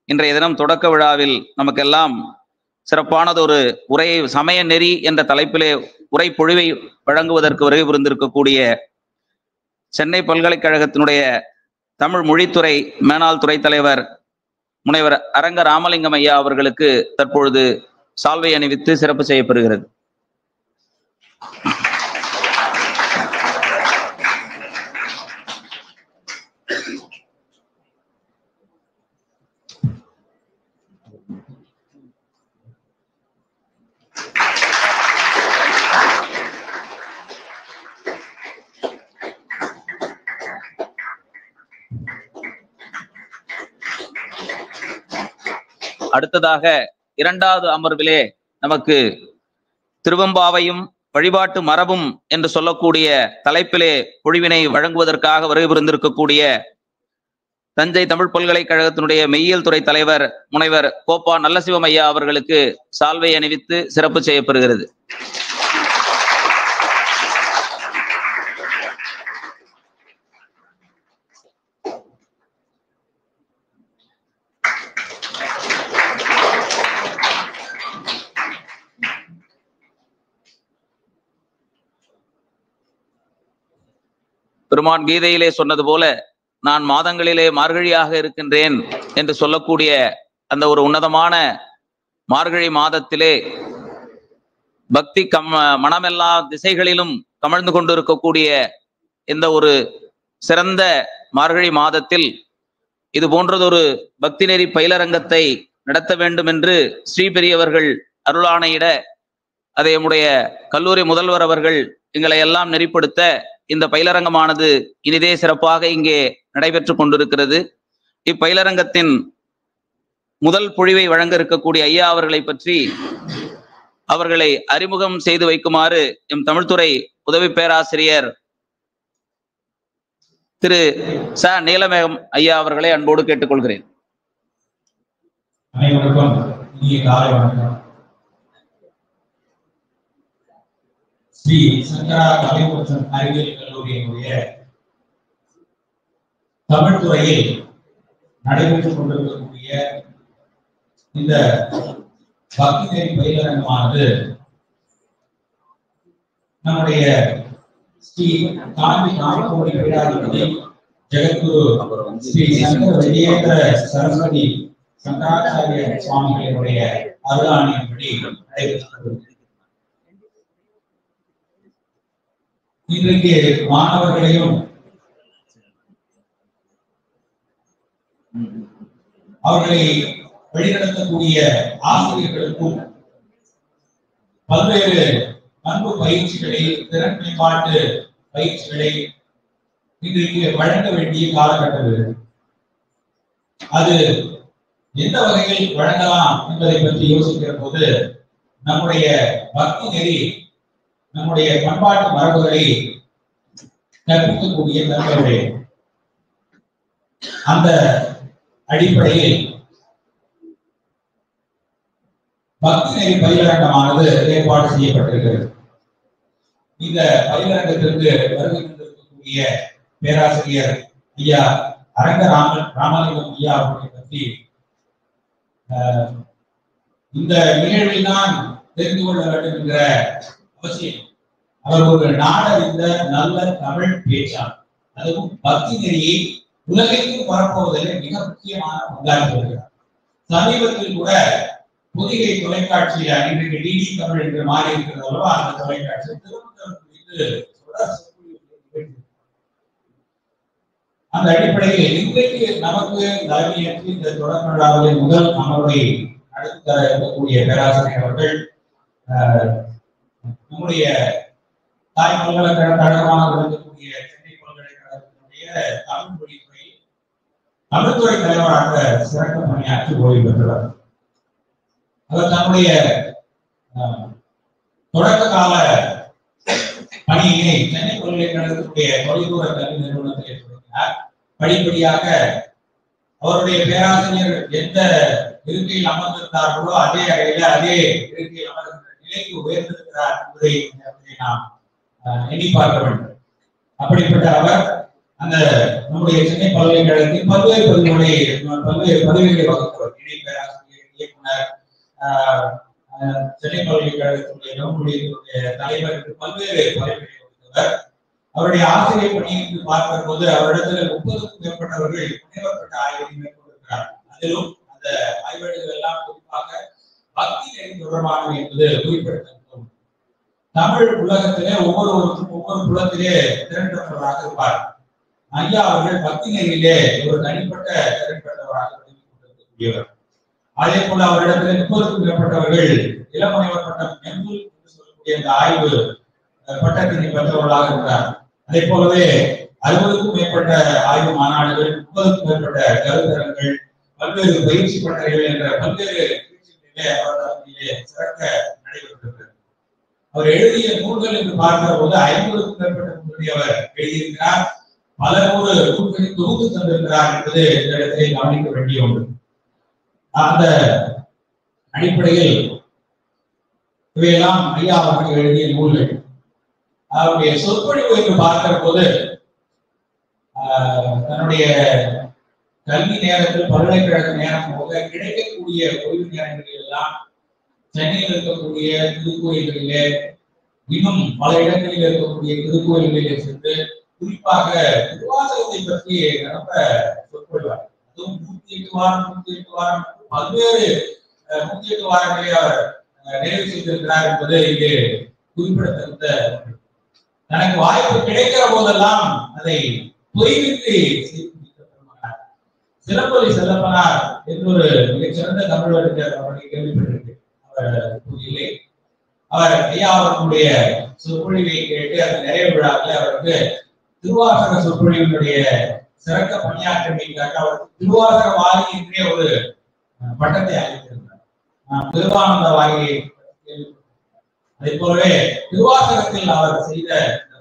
இன்றைய தினம் தொடக்க விழாவில் நமக்கெல்லாம் சிறப்பானதொரு உரை சமய நெறி என்ற தலைப்பிலே உரை பொழிவை வழங்குவதற்கு வருகை புரிந்திருக்கக்கூடிய சென்னை பல்கலைக்கழகத்தினுடைய தமிழ் மொழித்துறை மேனாள் துறை தலைவர் முனைவர் அரங்க ராமலிங்கம் ஐயா அவர்களுக்கு தற்பொழுது சால்வை அணிவித்து சிறப்பு செய்யப்படுகிறது. அடுத்ததாக இரண்டாவது அமர்விலே நமக்கு திருவெம்பாவையும் வழிபாட்டு மரபும் என்று சொல்லக்கூடிய தலைப்பிலே பொழிவினை வழங்குவதற்காக வருகை புரிந்திருக்கக்கூடிய தஞ்சை தமிழ் பல்கலைக்கழகத்தினுடைய மெய்யியல் துறை தலைவர் முனைவர் கோப்பா நல்லசிவம் ஐயா அவர்களுக்கு சால்வை அணிவித்து சிறப்பு செய்யப்படுகிறது. பெருமான் கீதையிலே சொன்னது போல நான் மாதங்களிலே மார்கழியாக இருக்கின்றேன் என்று சொல்லக்கூடிய அந்த ஒரு உன்னதமான மார்கழி மாதத்திலே பக்தி மனமெல்லா திசைகளிலும் கமழ்ந்து கொண்டிருக்கக்கூடிய இந்த ஒரு சிறந்த மார்கழி மாதத்தில் இது போன்றதொரு பக்தி நெறி பயிலரங்கத்தை நடத்த வேண்டும் என்று ஸ்ரீபெரியவர்கள் அருளாணையிட அதை நம்முடைய கல்லூரி முதல்வர் அவர்கள் எங்களை எல்லாம் நெறிப்படுத்த இந்த பயிலரங்கமானது இனிதே சிறப்பாக இங்கே நடைபெற்று கொண்டிருக்கிறது. இப்பயிலரங்கத்தின் முதல் பொழிவை வழங்க இருக்கக்கூடிய ஐயா அவர்களை பற்றி அவர்களை அறிமுகம் செய்து வைக்குமாறு எம் தமிழ்துறை உதவி பேராசிரியர் திரு ச நீலமேகம் ஐயா அவர்களை அன்போடு கேட்டுக்கொள்கிறேன். ஸ்ரீ சங்கரா கலை மற்றும் அறிவியல் கல்லூரியினுடைய தமிழ் துறையில் நடைபெற்றுக் கொண்டிருக்கக்கூடிய இந்த பக்தி நெறி பயிலரங்கமானது நம்முடைய ஸ்ரீ காந்தி நாமக்கோடி பீடாதிபதி ஜெகத்குரு ஸ்ரீ சங்கர விஜயேந்திர சரஸ்வதி சங்கராச்சாரிய சுவாமிகளினுடைய அருளாணையின்படி நடைபெற்று இன்றைக்கு மாணவர்களையும் அவர்களை வழிநடத்தக்கூடிய ஆசிரியர்களுக்கும் பல்வேறு பண்பு பயிற்சிகளை திறன் மேம்பாட்டு பயிற்சிகளை இன்றைக்கு வழங்க வேண்டிய காலகட்டம். அது எந்த வகையில் வழங்கலாம் என்பதை பற்றி யோசிக்கிற போது நம்முடைய பக்தி நெறி நம்முடைய பண்பாட்டு மரபுகளை கற்பிக்கக்கூடிய தன்மையுடைய அந்த அடிப்படையில் பக்தி நெறி பயிலரங்கமானது ஏற்பாடு செய்யப்பட்டிருக்கிறது. இந்த பயிலரங்கத்திற்கு வருகை தந்திருக்கக்கூடிய பேராசிரியர் ஐயா அரங்க ராமலிங்கம் ஐயா அவர்களை பற்றி இந்த நிகழ்வில் தான் தெரிந்து கொள்ள வேண்டும் என்ற அவசியம். அவர் ஒரு நாடறிந்த நல்ல தமிழ் பேச்சாளர், அதுவும் பக்தி நெறியை உலகிற்கு பரப்புவதில் மிக முக்கியமான பங்காற்றி வருகிறார். சமீபத்தில் கூட புதிகை தொலைக்காட்சியில இன்றைக்கு டிடி தமிழ் என்று மாறி இருக்கிறதோ அந்த தொலைக்காட்சி திருமணம் குறித்து அந்த அடிப்படையில் இன்றைக்கு நமக்கு தலைமையேற்று இந்த தொடர் விழாவின் முதல் அமர்வை நடத்த இருக்கக்கூடிய பேராசிரியர் அவர்கள் நம்முடைய தாய் பல்கலைக்கழகமாக விளங்கக்கூடிய சென்னை பல்கலைக்கழகத்தினுடைய தமிழ் மொழித்துறை தமிழ்துறை தலைவராக சிறப்பு பணியாற்றி ஓய்வு பெற்றவர். அவர் தன்னுடைய தொடக்க கால பணியினை சென்னை பல்கலைக்கழகத்தினுடைய தொலைதூர கல்வி நிறுவனத்தில் தொடங்கினார். படிப்படியாக அவருடைய பேராசிரியர் எந்த இருக்கையில் அமர்ந்திருந்தார்களோ அதே அறையில அதே இருக்கையில் அமர்ந்த நிலைக்கு உயர்ந்திருக்கிறார் என்பதை நாம் எண்ணி பார்க்க வேண்டும். அப்படிப்பட்ட அவர் அந்த நம்முடைய சென்னை பல்கலைக்கழகத்தில் பல்வேறு பதவிகளை வகுத்தவர். இணை பேராசிரியர், இயக்குனர், சென்னை பல்கலைக்கழகத்துடைய நம்முடைய தலைவர் என்று பல்வேறு பதவிகளை வகுத்தவர். அவருடைய ஆசிரியர் பணியை பார்க்கிற போது அவரிடத்தில் 30க்கும் மேற்பட்டவர்கள் முனைவர் பட்ட ஆய்வை மேற்கொண்டிருக்கிறார். அதிலும் அந்த ஆய்வுகள் எல்லாம் குறிப்பாக பக்தி நெறி தொடர்பானவை என்பது குறிப்பிடத்தக்கது. தமிழ் உலகத்திலே ஒவ்வொருவருக்கும் ஒவ்வொரு புலத்திலே திரண்டவராக இருப்பார். ஐயா அவர்கள் பக்தி நெறியிலே ஒரு தனிப்பட்ட திரண்டவராக இருக்கக்கூடியவர். அதே போல அவரிடத்திலே 30க்கும் மேற்பட்டவர்கள் இளமுனைவர் பட்டம் என்று சொல்லக்கூடிய அந்த ஆய்வு பட்டத்தினை பெற்றவர்களாக இருக்கிறார். அதே போலவே 60க்கும் மேற்பட்ட ஆய்வு மாநாடுகள், 30க்கும் மேற்பட்ட கருத்தரங்கள், பல்வேறு பயிற்சி பட்டறைகள் என்ற பல்வேறு பயிற்சிகளிலே அவர் தலைமையிலே சிறக்க நடைபெற்றிருக்கிறது. அவர் எழுதிய நூல்கள் என்று பார்க்கிற போது 50க்கும் மேற்பட்ட நூல்களை அவர் எழுதியிருக்கிறார். பல நூறு நூல்களை தொகுத்து தந்திருக்கிறார் என்பது இந்த இடத்திலே கவனிக்க வேண்டிய ஒன்று. அந்த அடிப்படையில் இவையெல்லாம் ஐயா அவர்கள் எழுதிய நூல்கள். அவருடைய சொற்பொழிவு என்று பார்க்கிற போது தன்னுடைய கல்வி நேரத்தில் பல்கலைக்கழக நேரம் போக கிடைக்கக்கூடிய ஓய்வு நேரங்களில் எல்லாம் சென்னையில் இருக்கக்கூடிய திருக்கோயில்களிலே, இன்னும் பல இடங்களில் இருக்கக்கூடிய திருக்கோயில்களிலே சென்று குறிப்பாக திருவாசகத்தை பற்றி ரொம்ப சொற்பொழிவார். அதுவும் 108 வாரம் பல்வேறு 108 வாரங்களை அவர் நிறைவு செய்திருக்கிறார் என்பது இங்கே குறிப்பிடத்தக்க. தனக்கு வாய்ப்பு கிடைக்கிற போதெல்லாம் அதை பொய்வின்றி சிலப்பொலி செல்லப்பனார் என்றொரு மிகச்சிறந்த தமிழறிஞர் அவர்களை கேள்விப்பட்டிருக்கு. அவர் இல்லை. அவர் ஐயா அவர்களுடைய சொற்பொழிவை கேட்டு அந்த நிறைவு விழாவில் அவருக்கு திருவாசக சொற்பொழிவினுடைய சிறக்க பணியாற்றமைக்காக அவருக்கு திருவாசக வாரி என்றே ஒரு பட்டத்தை அளித்திருந்தார். திருவானந்த வாரியை அதே போலவே திருவாசகத்தில் அவர் செய்த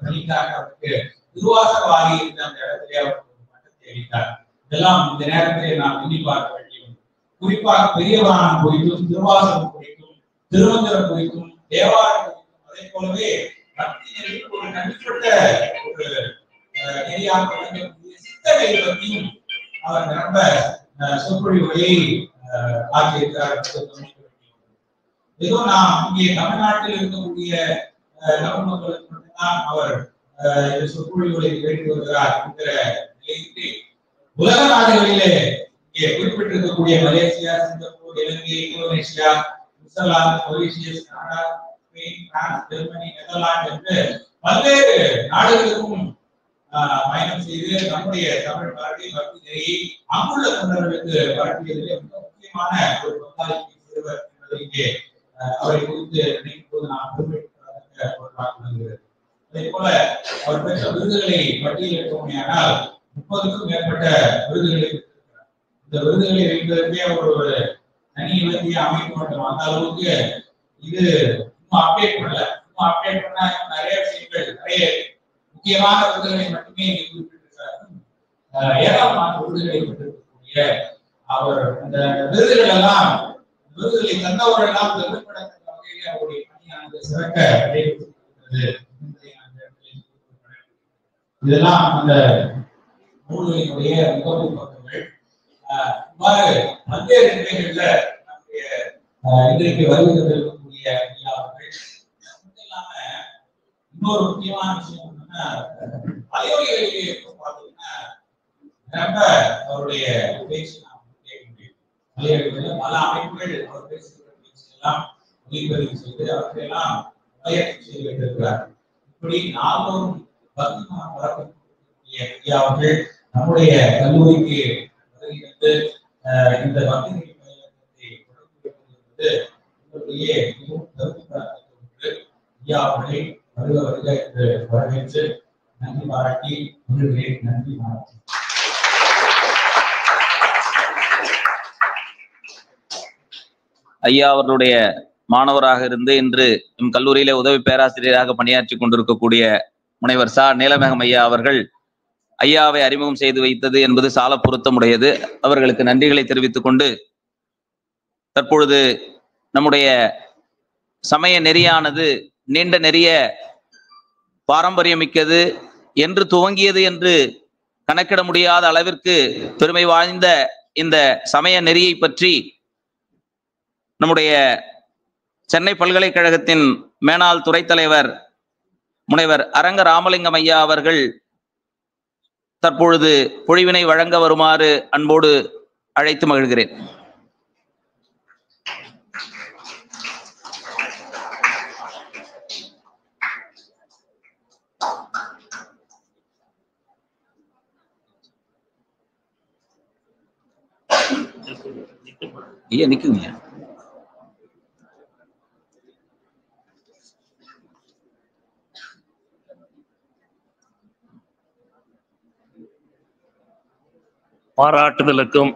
பணிக்காக அவருக்கு திருவாசக வாரி என்ற அந்த இடத்திலே அவர் பட்டத்தை அளித்தார். இதெல்லாம் இந்த நேரத்திலே நாம் எண்ணி பார்க்க வேண்டியது. குறிப்பாக பெரியவானம் குறித்தும், திருவாசகம் குறித்தும், திருமந்திரம் குறித்தும், தேவாரம் குறித்தும், அதே போலவே பக்தி நெறியில் ஒரு தனிப்பட்ட ஒரு நெறியாக விளங்கக்கூடிய சித்த நெறி பற்றியும் அவர் ரொம்ப சொற்பொழிவுகளை ஆக்கியிருக்கிறார். ஏதோ நாம் இங்கே தமிழ்நாட்டில் இருக்கக்கூடிய தமிழ் மக்களுக்கு மட்டும்தான் அவர் சொற்பொழிவுகளை கேட்டு வருகிறார் என்கிற நிலைக்கு உலக நாடுகளிலே இங்கே குறிப்பிட்டிருக்கக்கூடிய Malaysia, Singapore, Ilangai, Indonesia, Switzerland, Mauritius, Canada, Spain, France, Germany, Netherlands என்று பல்வேறு நாடுகளுக்கும் பயணம் செய்து நம்முடைய தமிழ் பாரதி பக்தி நெறியை அங்குள்ள தொண்டர்களுக்கு பரப்பியதிலே மிக முக்கியமான ஒரு பங்காளிக்கு சிறுவர் என்பதை இங்கே அவரை குறித்து நினைக்கும் போது நாம் பெருமைப்பட்டதாக ஒரு பார்க்கிறது. அதே போல அவர் பெற்ற விருதுகளை பட்டியலிட்டோமையானால் 30க்கும் மேற்பட்ட விருதுகளை பெற்றிருக்கிறார். இந்த விருதுகளை வைப்பதற்கே அவர் ஒரு தனி இலக்கிய அமைக்க வேண்டும். அந்த அளவுக்கு இது இன்னும் அப்டேட் பண்ணல. இன்னும் அப்டேட் பண்ணா நிறைய விஷயங்கள், நிறைய முக்கியமான விருதுகளை மட்டுமே இங்கே குறிப்பிட்டிருக்கிறார். ஏராளமான விருதுகளை பெற்றிருக்கக்கூடிய அவர் அந்த விருதுகள் எல்லாம், விருதுகளை தந்தவர்கள் எல்லாம் பெருமைப்படத்தக்க வகையில் அவருடைய பணியானது சிறக்க நடைபெற்றிருக்கிறது. இதெல்லாம் அந்த நூல்களினுடைய முகப்பு பக்கங்கள். இவ்வாறு பல்வேறு நிலைகளில் நம்முடைய இன்றைக்கு வருகிறது இருக்கக்கூடிய ஐயா அவர்கள் இல்லாம இன்னொரு முக்கியமான விஷயம் என்னன்னா, அலைவலிகளிலே பார்த்தீங்கன்னா ரொம்ப அவருடைய பேச்சு நாம் கேட்க முடியும். அலைவலிகளில் பல அமைப்புகள் அவர் பேசுகிற பேச்சு எல்லாம் ஒளிப்பதிவு செய்து அவற்றையெல்லாம் முயற்சி செய்து வைத்திருக்கிறார். இப்படி நாள்தோறும் ஐயா அவர்கள் நம்முடைய கல்லூரிக்கு வருகிறது. இந்த பக்தி பயிலகத்தை தொடங்கி மிகவும் கருத்து ஐயா அவர்களை வருக வருக என்று வரவேற்று நன்றி பாராட்டி வருகிறேன். நன்றி பாராட்டி. ஐயா அவர்களுடைய மாணவராக இருந்து இன்று நம் கல்லூரியிலே உதவி பேராசிரியராக பணியாற்றி கொண்டிருக்கக்கூடிய முனைவர் சா நீலமேகம் ஐயா அவர்கள் ஐயாவை அறிமுகம் செய்து வைத்தது என்பது சால பொருத்தமுடையது. அவர்களுக்கு நன்றிகளை தெரிவித்துக் கொண்டு தற்பொழுது நம்முடைய சமய நெறியானது நீண்ட நெறிய பாரம்பரியமிக்கது என்று துவங்கியது என்று கணக்கிட முடியாத அளவிற்கு பெருமை வாய்ந்த இந்த சமய நெறியை பற்றி நம்முடைய சென்னை பல்கலைக்கழகத்தின் மேனாள் துறை தலைவர் முனைவர் அரங்க ராமலிங்கம் ஐயா அவர்கள் தற்பொழுது பொழிவினை வழங்க வருமாறு அன்போடு அழைத்து மகிழ்கிறேன். ஐயா நிக்குங்க. பாராட்டுதலுக்கும்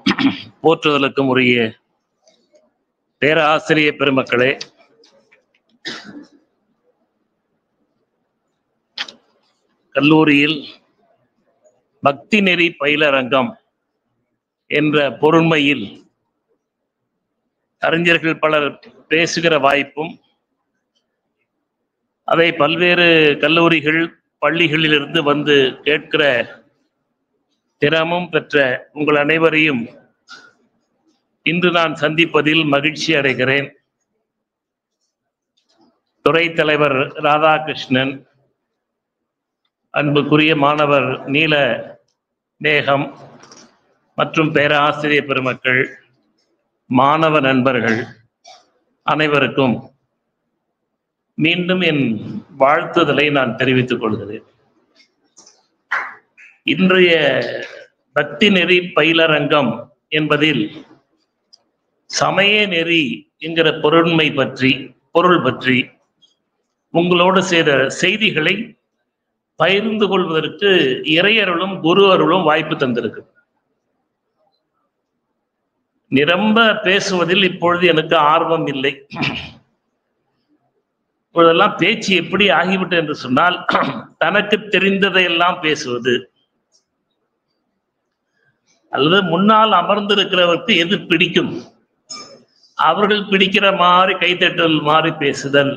போற்றுதலுக்கும் உரிய பேராசிரிய பெருமக்களே, கல்லூரியில் பக்தி நெறி பயிலரங்கம் என்ற பொருண்மையில் அறிஞர்கள் பலர் பேசுகிற வாய்ப்பும், அதை பல்வேறு கல்லூரிகள் பள்ளிகளிலிருந்து வந்து கேட்கிற திறமும் பெற்ற உங்கள் அனைவரையும் இன்று நான் சந்திப்பதில் மகிழ்ச்சி அடைகிறேன். துறை தலைவர் ராதாகிருஷ்ணன், அன்புக்குரிய மாணவர் நீல மேகம் மற்றும் பேராசிரியர் பெருமக்கள், மாணவ நண்பர்கள் அனைவருக்கும் மீண்டும் என் வாழ்த்துதலை நான் தெரிவித்துக் கொள்கிறேன். இன்றைய பக்தி நெறி பயிலரங்கம் என்பதில் சமய நெறி என்கிற பொருள் பற்றி உங்களோடு செய்த செய்திகளை பகிர்ந்து கொள்வதற்கு இறையருளும் குரு அருளும் வாய்ப்பு தந்திருக்கு. நிரம்ப பேசுவதில் இப்பொழுது எனக்கு ஆர்வம் இல்லை. இப்பொழுதெல்லாம் பேச்சு எப்படி ஆகிவிட்டது என்று சொன்னால், தனக்கு தெரிந்ததையெல்லாம் பேசுவது, அல்லது முன்னால் அமர்ந்திருக்கிறவருக்கு எது பிடிக்கும் அவர்கள் பிடிக்கிற மாதிரி கைத்தட்டல் மாதிரி பேசுதல்.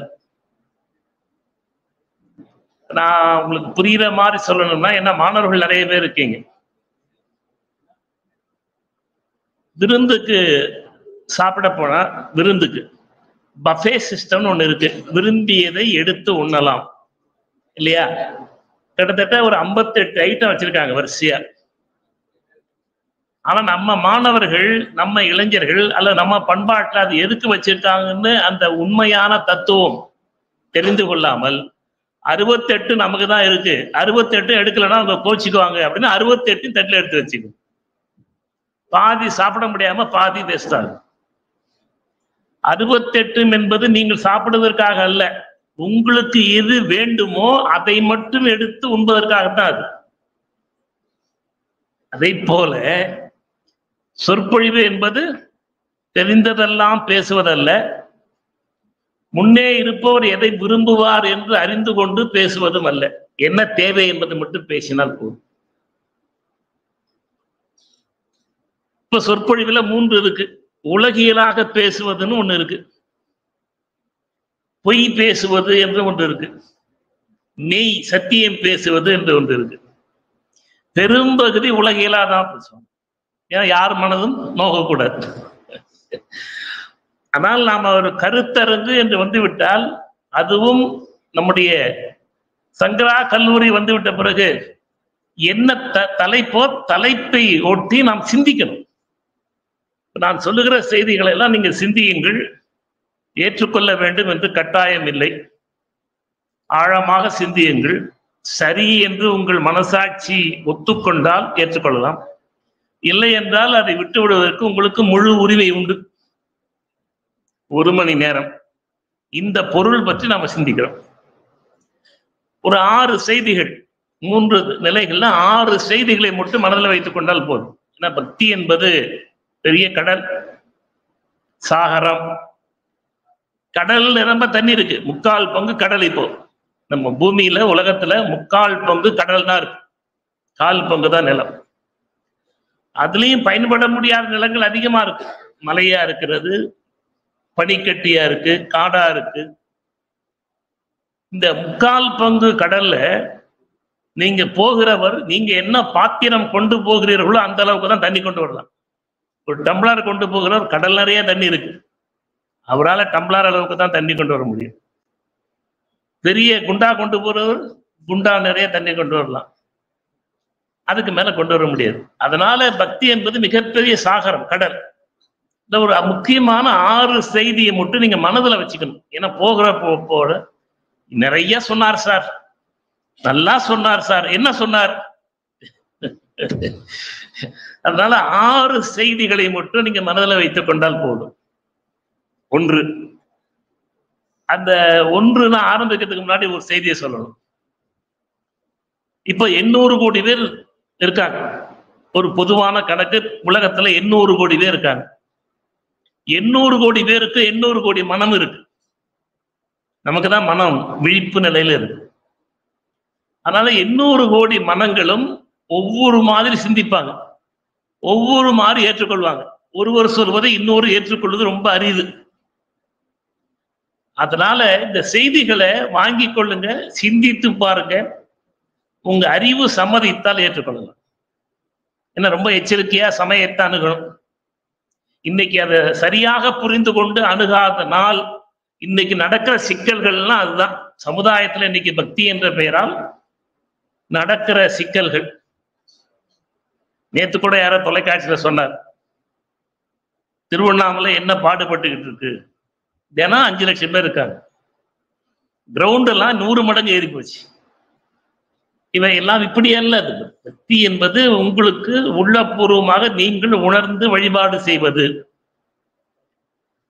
நான் உங்களுக்கு புரியுற மாதிரி சொல்லணும்னா, என்ன மாணவர்கள் நிறைய பேர் இருக்கீங்க, விருந்துக்கு சாப்பிட போனா விருந்துக்கு பஃபே சிஸ்டம்னு ஒண்ணு இருக்கு. விரும்பியதை எடுத்து உண்ணலாம் இல்லையா? கிட்டத்தட்ட ஒரு 58 ஐட்டம் வச்சிருக்காங்க வரிசையா. ஆனா நம்ம மாணவர்கள், நம்ம இளைஞர்கள் அல்லது நம்ம பண்பாட்டில் அது எதுக்கு வச்சிருக்காங்கன்னு அந்த உண்மையான தத்துவம் தெரிந்து கொள்ளாமல் 68 நமக்கு தான் இருக்கு, 68 எடுக்கலன்னா அவங்க கோச்சிக்குவாங்க அப்படின்னு 68 தட்டில் எடுத்து வச்சுக்கணும். பாதி சாப்பிட முடியாம பாதி வேஸ்டாங்க. 68 என்பது நீங்கள் சாப்பிடுவதற்காக அல்ல, உங்களுக்கு எது வேண்டுமோ அதை மட்டும் எடுத்து உண்பதற்காகத்தான் அது. அதை போல சொற்பொழிவு என்பது தெரிந்ததெல்லாம் பேசுவதல்ல, முன்னே இருப்பவர் எதை விரும்புவார் என்று அறிந்து கொண்டு பேசுவதும் அல்ல. என்ன தேவை என்பது மட்டும் பேசினால் போதும். இப்ப சொற்பொழிவுல 3 இருக்கு. உலகியலாக பேசுவதுன்னு ஒண்ணு இருக்கு, பொய் பேசுவது என்று ஒன்று இருக்கு, மெய் சத்தியம் பேசுவது என்று ஒன்று இருக்கு. பெரும்பகுதி உலகியலாதான் பேசுவோம், ஏன்னா யார் மனதும் நோகக்கூடாது. ஆனால் நாம் ஒரு கருத்தரங்கு என்று வந்துவிட்டால், அதுவும் நம்முடைய சங்கரா கல்லூரி வந்துவிட்ட பிறகு என்ன தலைப்போ தலைப்பை ஒட்டி நாம் சிந்திக்கணும். நான் சொல்லுகிற செய்திகளை எல்லாம் நீங்கள் சிந்தியுங்கள், ஏற்றுக்கொள்ள வேண்டும் என்று கட்டாயம் இல்லை. ஆழமாக சிந்தியுங்கள். சரி என்று உங்கள் மனசாட்சி ஒத்துக்கொண்டால் ஏற்றுக்கொள்ளலாம், இல்லை என்றால் அதை விட்டு விடுவதற்கு உங்களுக்கு முழு உரிமை உண்டு. 1 மணி நேரம் இந்த பொருள் பற்றி நாம சிந்திக்கிறோம். ஒரு 6 செய்திகள், 3 நிலைகள்ல 6 செய்திகளை மட்டும் மனதில் வைத்துக் கொண்டால் போதும். ஏன்னா பக்தி என்பது பெரிய கடல், சாகரம். கடல் நிரம்ப தண்ணி இருக்கு, 3/4 பங்கு கடல். இப்போ நம்ம பூமியில உலகத்துல 3/4 பங்கு கடல் தான் இருக்கு, 1/4 பங்கு தான் நிலம். அதுலயும் பயன்பட முடியாத நிலங்கள் அதிகமா இருக்கு. மலையா இருக்கிறது, பனிக்கட்டியா இருக்கு, காடா இருக்கு. இந்த 3/4 பங்கு கடல்ல நீங்க போகிறவர் நீங்க என்ன பாத்திரம் கொண்டு போகிறீர்களோ அந்த அளவுக்கு தான் தண்ணி கொண்டு வரலாம். ஒரு டம்ளர் கொண்டு போகிறவர் கடல் நிறைய தண்ணி இருக்கு, அவரால் டம்ளர் அளவுக்கு தான் தண்ணி கொண்டு வர முடியும். பெரிய குண்டா கொண்டு போறவர் குண்டா நிறைய தண்ணி கொண்டு வரலாம், அதுக்கு மேல கொண்டு வர முடியாது. அதனால பக்தி என்பது மிகப்பெரிய சாகரம், கடல். இந்த ஒரு முக்கியமான 6 செய்தியை மட்டும் நீங்க மனதுல வச்சுக்கணும். ஏன்னா போகிற போட நிறைய சொன்னார் சார், நல்லா சொன்னார் சார், என்ன சொன்னார்? அதனால 6 செய்திகளை மட்டும் நீங்க மனதில் வைத்துக் கொண்டால் போதும். 1, அந்த 1 நான் ஆரம்பிக்கிறதுக்கு முன்னாடி ஒரு செய்தியை சொல்லணும். இப்ப 800 கோடி பேர் இருக்காங்க, ஒரு பொதுவான கணக்கு. உலகத்துல 800 கோடி பேர் இருக்காங்க. 800 கோடி பேருக்கு 800 கோடி மனம் இருக்கு. நமக்கு தான் மனம் விழிப்பு நிலையில இருக்கு. அதனால 800 கோடி மனங்களும் ஒவ்வொரு மாதிரி சிந்திப்பாங்க, ஒவ்வொரு மாதிரி ஏற்றுக்கொள்வாங்க. ஒருவர் சொல்வதை இன்னொரு ஏற்றுக்கொள்வது ரொம்ப அரிது. அதனால இந்த செய்திகளை வாங்கி கொள்ளுங்க, சிந்தித்து பாருங்க. உங்க அறிவு சம்மதித்தால் ஏற்றுக்கொள்ளுங்க. ஏன்னா ரொம்ப எச்சரிக்கையா சமயத்தை அணுகணும். இன்னைக்கு அதை சரியாக புரிந்து கொண்டு அணுகாத நாள் இன்னைக்கு நடக்கிற சிக்கல்கள்லாம் அதுதான். சமுதாயத்துல இன்னைக்கு பக்தி என்ற பெயரால் நடக்கிற சிக்கல்கள். நேத்து கூட யாரோ தொலைக்காட்சியில சொன்னார், திருவண்ணாமலை என்ன பாடுபட்டுக்கிட்டு இருக்கு, தினம் 5 லட்சம் பேர் இருக்காங்க, கிரவுண்ட் எல்லாம் 100 மடங்கு ஏறி போச்சு. இவை எல்லாம் இப்படி அல்ல. பக்தி என்பது உங்களுக்கு உள்ளபூர்வமாக நீங்கள் உணர்ந்து வழிபாடு செய்வது.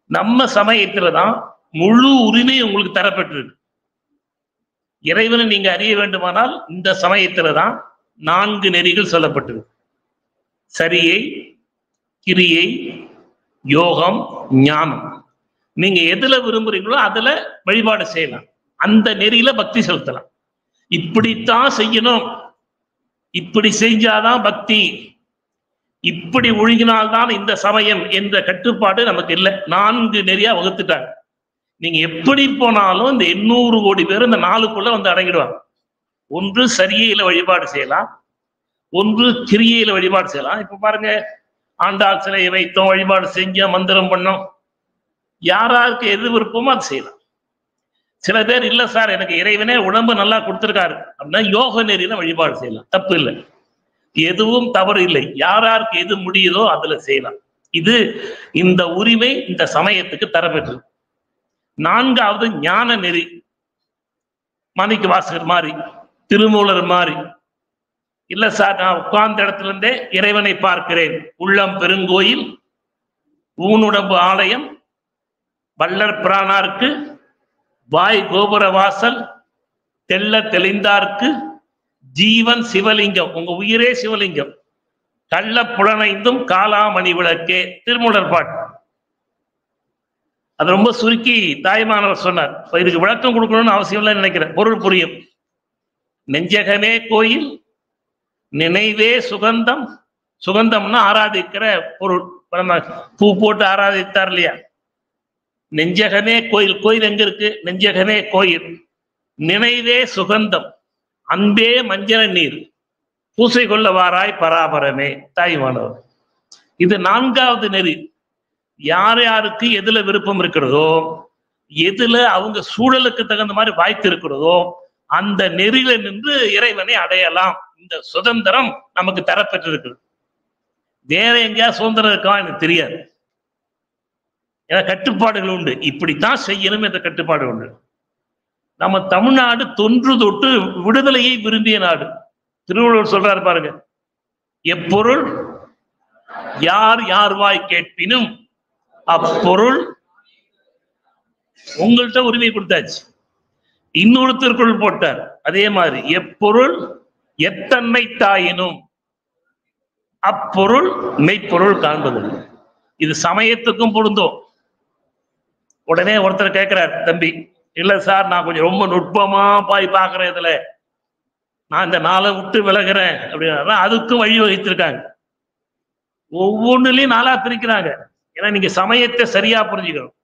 நம்ம சமயத்துலதான் முழு உரிமை உங்களுக்கு தரப்பட்டிருக்கு. இறைவனை நீங்க அறிய வேண்டுமானால் இந்த சமயத்துலதான் 4 நெறிகள் சொல்லப்பட்டிருக்கு. சரியை, கிரியை, யோகம், ஞானம். நீங்க எதுல விரும்புறீங்களோ அதுல வழிபாடு செய்யலாம், அந்த நெறியில பக்தி செலுத்தலாம். இப்படித்தான் செய்யணும், இப்படி செஞ்சாதான் பக்தி, இப்படி ஒழுகினால்தான் இந்த சமயம் என்ற கட்டுப்பாடு நமக்கு இல்லை. 4 நெறியா வகுத்துட்டாங்க. நீங்க எப்படி போனாலும் இந்த 800 கோடி பேர் இந்த 4க்குள்ள வந்து அடங்கிடுவாங்க. 1 சரியையில வழிபாடு செய்யலாம், 1 கிரியையில வழிபாடு செய்யலாம். இப்ப பாருங்க, ஆண்டாள் சிலையை வைத்தோம், வழிபாடு செஞ்சோம், மந்திரம் பண்ணோம். யாராருக்கு எது விருப்பமோ அது செய்யலாம். சில பேர் இல்ல சார், எனக்கு இறைவனே உடம்பு நல்லா கொடுத்திருக்காரு அப்படின்னா யோக நெறியில வழிபாடு செய்யலாம், தப்பு இல்லை, எதுவும் தவறு இல்லை. யாராருக்கு எது முடியுதோ அதுல செய்யலாம். இது இந்த உரிமை இந்த சமயத்துக்கு தரப்பெற்றது. 4வது ஞான நெறி. மாணிக்க வாசகர் மாதிரி, திருமூலர் மாதிரி, இல்ல சார் நான் உட்கார்ந்த இடத்துல இருந்தே இறைவனை பார்க்கிறேன், உள்ளம் பெருங்கோயில், ஊனுடம்பு ஆலயம், வள்ளற் பிரானார்க்கு வாய் கோபுர வாசல், தெள்ள தெளிந்தார்க்கு ஜீவன் சிவலிங்கம், உங்க உயிரே சிவலிங்கம், கள்ள புலனைந்தும் காலாமணி விளக்கே. திருமூலர் பாட்டு. அது ரொம்ப சுருக்கி தாய்மானவர் சொன்னார். இதுக்கு விளக்கம் கொடுக்கணும்னு அவசியம் இல்லைன்னு நினைக்கிறேன், பொருள் புரியும். நெஞ்சகமே கோயில், நினைவே சுகந்தம். சுகந்தம்னா ஆராதிக்கிற பொருள். பூ போட்டு ஆராதித்தார் இல்லையா? நெஞ்சகமே கோயில். கோயில் எங்க இருக்கு? நெஞ்சகமே கோயில். நினைவே சுகந்தம், அன்பே மஞ்சள் நீர், பூசை கொள்ள வாராய் பராபரமே. தாய்மானவர். இது 4வது நெறி. யார் யாருக்கு எதுல விருப்பம் இருக்கிறதோ, எதுல அவங்க சூழலுக்கு தகுந்த மாதிரி வாய்த்து இருக்கிறதோ அந்த நெறியில நின்று இறைவனை அடையலாம். இந்த சுதந்திரம் நமக்கு தரப்பெற்றிருக்கு. வேற எங்கேயா சுதந்திரம் இருக்கா எனக்கு தெரியாது. ஏன்னா கட்டுப்பாடுகள் உண்டு, இப்படித்தான் செய்யணும் என்ற கட்டுப்பாடு உண்டு. நம்ம தமிழ்நாடு தொன்று தொட்டு விடுதலையை விரும்பிய நாடு. திருவள்ளுவர் சொல்றாரு பாருங்க, எப்பொருள் யார் யார் வாய் கேட்பினும் அப்பொருள். உங்கள்கிட்ட உரிமை கொடுத்தாச்சு. இன்னொரு திருக்குறள் போட்டார் அதே மாதிரி, எப்பொருள் எத்தன்மை தாயினும் அப்பொருள் மெய்ப்பொருள் காண்பதில்லை. இது சமயத்துக்கும் பொருந்தும். உடனே ஒருத்தர் கேட்கிறார், தம்பி இல்ல சார் நான் கொஞ்சம் ரொம்ப நுட்பமா போய் பார்க்கிறேன், இதுல நான் இந்த நாளை விட்டு விலகிறேன் அப்படின்னா அதுக்கும் வழி வகித்திருக்காங்க. ஒவ்வொன்றுலயும் 4ஆ பிரிக்கிறாங்க. ஏன்னா நீங்க சமயத்தை சரியா புரிஞ்சுக்கணும்.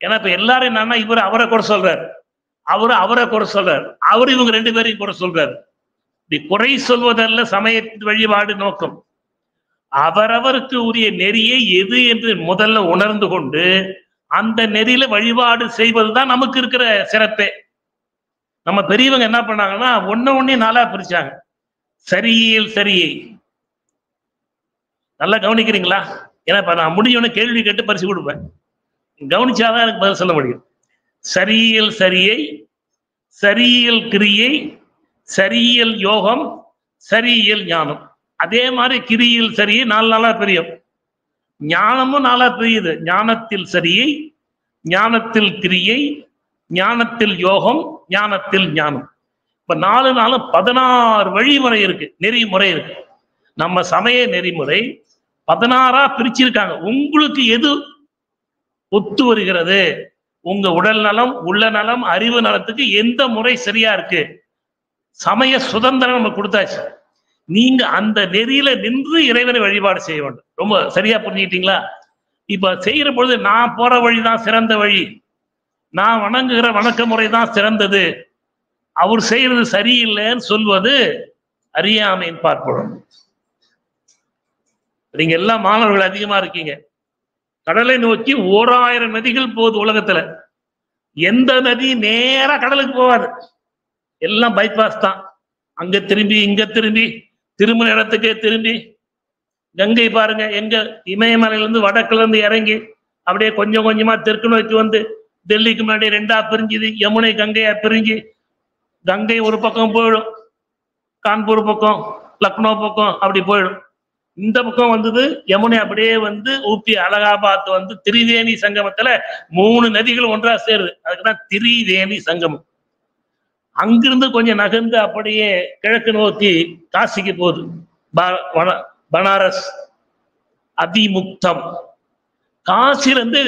ஏன்னா இப்ப எல்லாரும் என்னன்னா, இவர் அவரை குறை சொல்றாரு, அவரை குறை சொல்றாரு, அவர் இவங்க 2 பேரையும் குறை சொல்றாரு. இப்படி குறை சொல்வதல்ல சமயத்தின் வழிபாடு நோக்கம். அவரவருக்கு உரிய நெறியை எது என்று முதல்ல உணர்ந்து கொண்டு அந்த நெறியில வழிபாடு செய்வதுதான் நமக்கு இருக்கிற சிறப்பே. நம்ம பெரியவங்க என்ன பண்ணாங்கன்னா ஒன்னே நாளா பிரிச்சாங்க. சரியியல் சரியை நல்லா கவனிக்கிறீங்களா? ஏன்னா இப்ப நான் முடிஞ்சோன்னு கேள்வி கேட்டு பரிசு கொடுப்பேன். கவனிச்சாதான் எனக்கு பதில் சொல்ல முடியும். சரியியல் சரியை, சரியியல் கிரியை, சரியியல் யோகம், சரியியல் ஞானம். அதே மாதிரி கிரியில் சரியை 4 நாளா பிரியும். ஞானமும் 4 பிரியுது. ஞானத்தில் சரியை, ஞானத்தில் கிரியை, ஞானத்தில் யோகம், ஞானத்தில் ஞானம். இப்ப 4 நாளும் 16 வழிமுறை இருக்கு, நெறிமுறை இருக்கு. நம்ம சமய நெறிமுறை 16ஆ பிரிச்சிருக்காங்க. உங்களுக்கு எது ஒத்து வருகிறது, உங்க உடல் நலம், உள்ள நலம், அறிவு நலத்துக்கு எந்த முறை சரியா இருக்கு, சமய சுதந்திரம் நம்ம கொடுத்தாச்சு. நீங்க அந்த நெறியில நின்று இறைவனை வழிபாடு செய்ய வேண்டும். ரொம்ப சரியா புரிஞ்சுக்கிட்டீங்களா? இப்ப செய்யற பொழுது நான் போற வழிதான் சிறந்த வழி, நான் வணங்குகிற வணக்க முறைதான் சிறந்தது, அவர் செய்யறது சரியில்லைன்னு சொல்வது அறியாமைன்னு பார்ப்போம். நீங்க எல்லாம் மாணவர்கள் அதிகமா இருக்கீங்க. கடலை நோக்கி 1000 நதிகள் போகுது உலகத்துல. எந்த நதி நேரா கடலுக்கு போகாது, எல்லாம் பைபாஸ் தான். அங்க திரும்பி இங்க திரும்பி திருமண இடத்துக்கே திரும்பி. கங்கை பாருங்க, எங்க இமயமலையிலிருந்து வடக்குல இருந்து இறங்கி அப்படியே கொஞ்சம் கொஞ்சமா தெற்கு நோக்கி வந்து டெல்லிக்கு முன்னாடி 2ஆ பிரிஞ்சுது. யமுனை கங்கையா பிரிஞ்சு கங்கை ஒரு பக்கம் போயிடும், கான்பூர் பக்கம், லக்னோ பக்கம் அப்படி போயிடும். இந்த பக்கம் வந்தது யமுனை அப்படியே வந்து ஊப்பி அலகாபாத் வந்து திரிவேணி சங்கமத்துல 3 நதிகள் ஒன்றா சேருது. அதுக்குதான் திரிவேணி சங்கமம். அங்கிருந்து கொஞ்சம் நகர்ந்து அப்படியே கிழக்கு நோக்கி காசிக்கு போகுது. பனாரஸ் அதிமுக்தம். காசிலிருந்து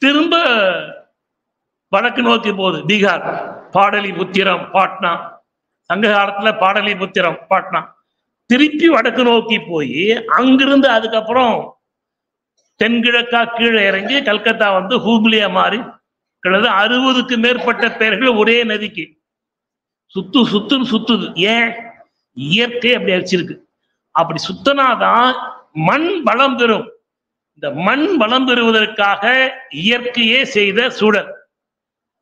திரும்ப வடக்கு நோக்கி போகுது பீகார், பாடலிபுத்திரம், பாட்னா. சங்க காலத்துல பாடலிபுத்திரம், பாட்னா. திருப்பி வடக்கு நோக்கி போய் அங்கிருந்து அதுக்கப்புறம் தென்கிழக்கா கீழே இறங்கி கல்கத்தா வந்து ஹூப்ளியா மாறி 60க்கு மேற்பட்ட பெயர்கள் ஒரே நதிக்கு சுத்துன்னு சுத்துது. ஏன்? இயற்கை அப்படி அடிச்சிருக்கு. அப்படி சுத்தனாதான் மண் வளம் பெறும். இந்த மண் வளம் பெறுவதற்காக இயற்கையே செய்த சூழல்.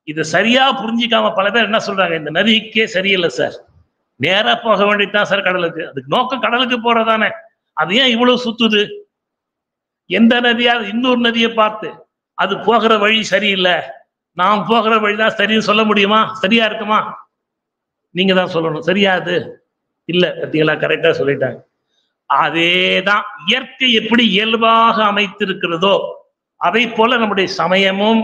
இதை சரியா புரிஞ்சிக்காம பல பேர் என்ன சொல்றாங்க, இந்த நதிக்கே சரியில்லை சார், நேரா போக வேண்டியதுதான் சார் கடலுக்கு. அதுக்கு நோக்கம் கடலுக்கு போறதானே, அது ஏன் இவ்வளவு சுத்துது? எந்த நதியாவது இன்னொரு நதியை பார்த்து அது போகிற வழி சரியில்லை, நாம் போகிற வழிதான் சரின்னு சொல்ல முடியுமா? சரியா இருக்குமா? நீங்க தான் சொல்லணும். சரியாது இல்ல. பத்திகளா கரெக்டா சொல்லிட்டாங்க. அதேதான் இயற்கை எப்படி இயல்பாக அமைத்திருக்கிறதோ அதை போல நம்முடைய சமயமும்,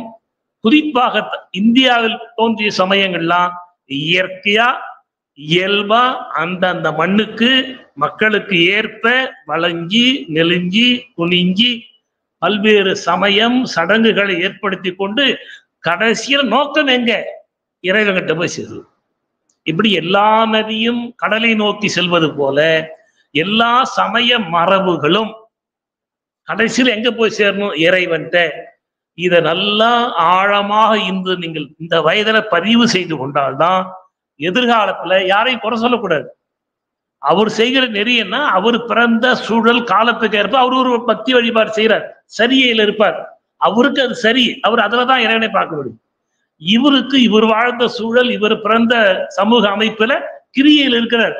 குறிப்பாக இந்தியாவில் தோன்றிய சமயங்கள்லாம் இயற்கையா இயல்பா அந்தந்த மண்ணுக்கு மக்களுக்கு ஏற்ப வளைஞ்சி நெளிஞ்சி குனிஞ்சி பல்வேறு சமயம் சடங்குகளை ஏற்படுத்தி கொண்டு கடைசியில் நோக்கம் எங்க? இறைவன்கிட்ட போய் சேருது. இப்படி எல்லா நதியும் கடலை நோக்கி செல்வது போல எல்லா சமய மரபுகளும் கடைசியில் எங்க போய் சேரணும்? இறைவன்கிட்ட. இதை நல்லா ஆழமாக இன்று நீங்கள் இந்த வயதுல பதிவு செய்து கொண்டால்தான் எதிர்காலத்துல யாரையும் குறை சொல்லக்கூடாது. அவர் செய்கிற நெறியன்னா அவர் பிறந்த சூழல் காலத்துக்கு ஏற்ப அவர் ஒரு பக்தி வழிபாடு செய்யறார், சரியில இருப்பார், அவருக்கு அது சரி, அவர் அதுலதான் இறைவனை பார்க்க முடியும். இவருக்கு இவர் வாழ்ந்த சூழல், இவர் பிறந்த சமூக அமைப்புல கிரியையில் இருக்கிறார்,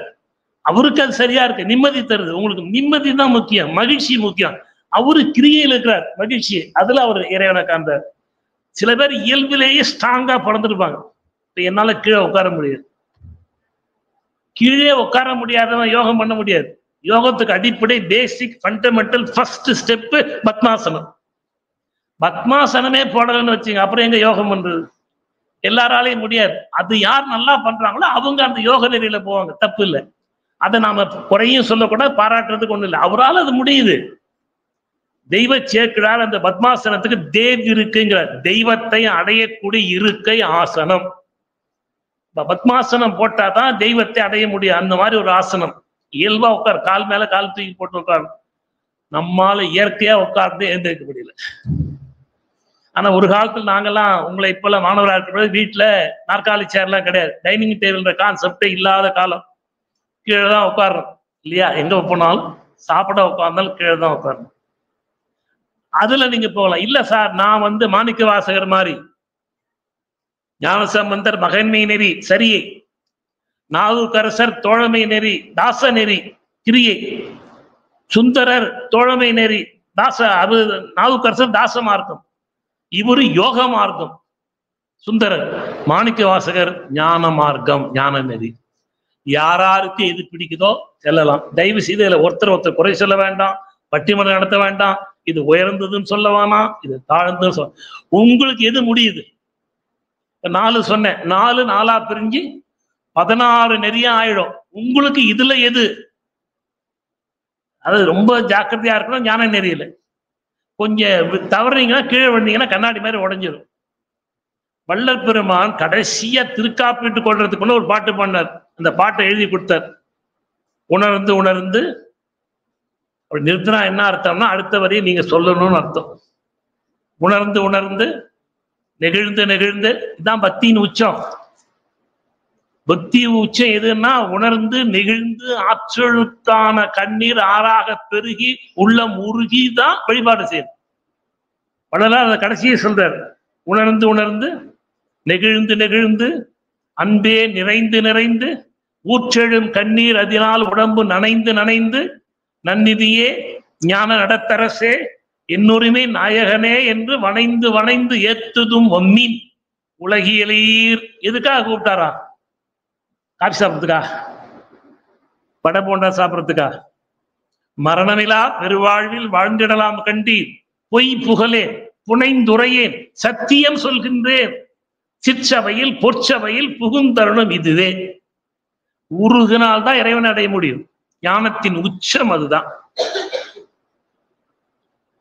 அவருக்கு அது சரியா இருக்கு, நிம்மதி தருது. உங்களுக்கு நிம்மதி தான் முக்கியம், மகிழ்ச்சி முக்கியம். அவரு கிரியையில் இருக்கிறார், மகிழ்ச்சி, அதுல அவர் இறைவனை காண்றார். சில பேர் இயல்பிலேயே ஸ்ட்ராங்கா பிறந்திருப்பாங்க. இப்ப என்னால கீழே உட்கார முடியாது, கீழே உட்கார முடியாதவன் யோகம் பண்ண முடியாது. யோகத்துக்கு அடிப்படை பேசிக் ஃபண்டமெண்டல் ஃபர்ஸ்ட் ஸ்டெப் பத்மாசனம். பத்மாசனமே போடலன்னு வச்சுங்க, அப்புறம் எங்க யோகம் பண்றது? எல்லாராலையும் முடியாது. அது யார் நல்லா பண்றாங்களோ அவங்க அந்த யோக நெறியில போவாங்க, தப்பு இல்லை. அதை நாம குறையும் சொல்லக்கூடாது, பாராட்டுறதுக்கு ஒண்ணு இல்லை. அவரால் அது முடியுது. தெய்வ சேர்க்கிறார் அந்த பத்மாசனத்துக்கு தேவ் இருக்குங்கிறார், தெய்வத்தை அடையக்கூடிய இருக்கை ஆசனம். பத்மாசனம் போட்டாதான் தெய்வத்தை அடைய முடியும். அந்த மாதிரி ஒரு ஆசனம் இயல்பா உட்கார், கால் மேல கால் தூக்கி போட்டு உட்கார். நம்மால இயற்கையா உட்கார்ந்து எழுந்திருக்க முடியல. ஆனா ஒரு காலத்துல நாங்கெல்லாம், உங்களை இப்பெல்லாம் மாணவராக இருக்கிற வீட்டுல நாற்காலி சேர்லாம் கிடையாது, டைனிங் டேபிள்ன்ற கான்செப்டே இல்லாத காலம். கீழே தான் உட்காரணும் இல்லையா? எங்க போனாலும் சாப்பிட உட்கார்ந்தாலும் கீழே தான் உட்காரணும். அதுல நீங்க போகலாம். இல்ல சார், நான் மாணிக்க வாசகர் மாதிரி ஞானசம்பந்தர் மகன்மை நெறி சரியை, நாவுக்கரசர் தோழமை நெறி தாச நெறி கிரியை, சுந்தரர் தோழமை நெறி தாச, அது நாவுக்கரசர் தாச மார்க்கம், இவரு யோக மார்க்கம், சுந்தரர். மாணிக்க வாசகர் ஞான மார்க்கம் ஞான நெறி. யாராருக்கு எது பிடிக்குதோ செல்லலாம். தயவு செய்து இதுல ஒருத்தர் குறை சொல்ல வேண்டாம், பட்டிமன்றம் நடத்த வேண்டாம். இது உயர்ந்ததுன்னு சொல்ல வேணாம், இது தாழ்ந்ததுன்னு சொல்ல. உங்களுக்கு எது முடியுது? 4 சொன்னேன், 4 4ஆ பிரிஞ்சு 16 நெறியா ஆயிடும். உங்களுக்கு இதுல எது? அது ரொம்ப ஜாக்கிரதையா இருக்கணும். ஞான நெறியில கொஞ்சம் தவறுனீங்கன்னா கீழே விழுந்தீங்கன்னா கண்ணாடி மாதிரி உடைஞ்சிடும். வள்ளல் பெருமான் கடைசியா திருக்காப்பிட்டு கொள்றதுக்குள்ள ஒரு பாட்டு பண்ணார். அந்த பாட்டை எழுதி கொடுத்தார். உணர்ந்து உணர்ந்து அப்படி நிறுத்தினா என்ன அர்த்தம்னா அடுத்த வரையும் நீங்க சொல்லணும்னு அர்த்தம். உணர்ந்து உணர்ந்து நெகிழ்ந்து நெகிழ்ந்து, இதுதான் பக்தியின் உச்சம். பக்தி உச்சம் எதுன்னா உணர்ந்து நெகிழ்ந்து ஆற்றலுக்கான கண்ணீர் ஆறாக பெருகி உள்ளம் உருகி தான் வழிபாடு செய்யும். வள்ளலார் அதை கடைசியை சொல்றார். உணர்ந்து உணர்ந்து நெகிழ்ந்து நெகிழ்ந்து அன்பே நிறைந்து நிறைந்து ஊற்றெழும் கண்ணீர் அதனால் உடம்பு நனைந்து நனைந்து நன்னிதியே ஞான நடத்தரசே என்னுரிமை நாயகனே என்று வணைந்து வணைந்து ஏத்துதும் ஒம்மின் உலகியலீர். எதுக்காக கூப்பிட்டாரா? காஃபி சாப்பிட்றதுக்கா? படை போண்டா சாப்பிட்றதுக்கா? மரணமிலா பெருவாழ்வில் வாழ்ந்திடலாம் கண்டீர் பொய் புகழேன் புனைந்துரையேன் சத்தியம் சொல்கின்றேன் சிற்சபையில் பொற்சபையில் புகுந்தருணம் இதுவே. உருகினால்தான் இறைவனை அடைய முடியும். ஞானத்தின் உச்சம் அதுதான்.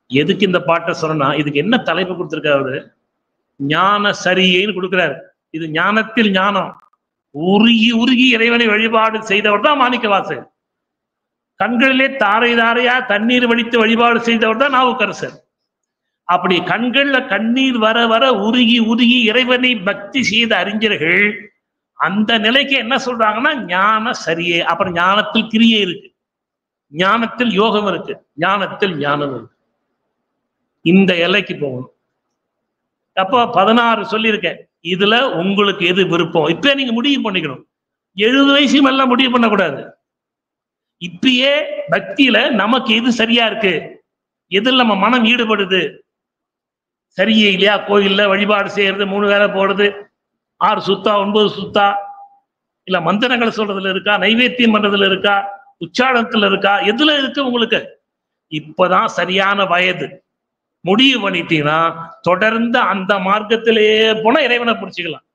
எதுக்கு இந்த பாட்டை சொன்னா, இதுக்கு என்ன தலைப்பு கொடுத்திருக்காரு? ஞான சரியைன்னு கொடுக்கிறார். இது ஞானத்தில் ஞானம். உருகி உருகி இறைவனை வழிபாடு செய்தவர் தான் மாணிக்க வாசகர். கண்களிலே தாரை தாரையா தண்ணீர் வடித்து வழிபாடு செய்தவர் தான் நாவுக்கரசர். அப்படி கண்கள்ல கண்ணீர் வர வர உருகி உருகி இறைவனை பக்தி செய்த அறிஞர்கள் அந்த நிலைக்கு என்ன சொல்றாங்கன்னா ஞான சரியே. அப்புறம் ஞானத்தில் கிரியை இருக்கு, ஞானத்தில் யோகம் இருக்கு, ஞானத்தில் ஞானம் இருக்கு. இந்த எல்லைக்கு போகணும். அப்போ 16 சொல்லியிருக்கேன். இதுல உங்களுக்கு எது விருப்பம் இப்ப நீங்க முடிவு பண்ணிக்கணும். 70 வயசு மேல முடிவு பண்ணக்கூடாது. இப்பயே பக்தியில நமக்கு எது சரியா இருக்கு, எதில் நம்ம மனம் ஈடுபடுது, சரியே இல்லையா? கோயில்ல வழிபாடு செய்யறது, 3 வேளை போடுறது, 6 சுத்தா 9 சுத்தா, இல்ல மந்திரங்களை சொல்றதுல இருக்கா, நைவேத்தியம் பண்றதுல இருக்கா, உச்சாரணத்துல இருக்கா, எதுல இருக்கு உங்களுக்கு? இப்பதான் சரியான வயது. முடிவு பண்ணிட்டீங்கன்னா தொடர்ந்து அந்த மார்க்கத்திலேயே போனா இறைவனை பிடிச்சிக்கலாம்.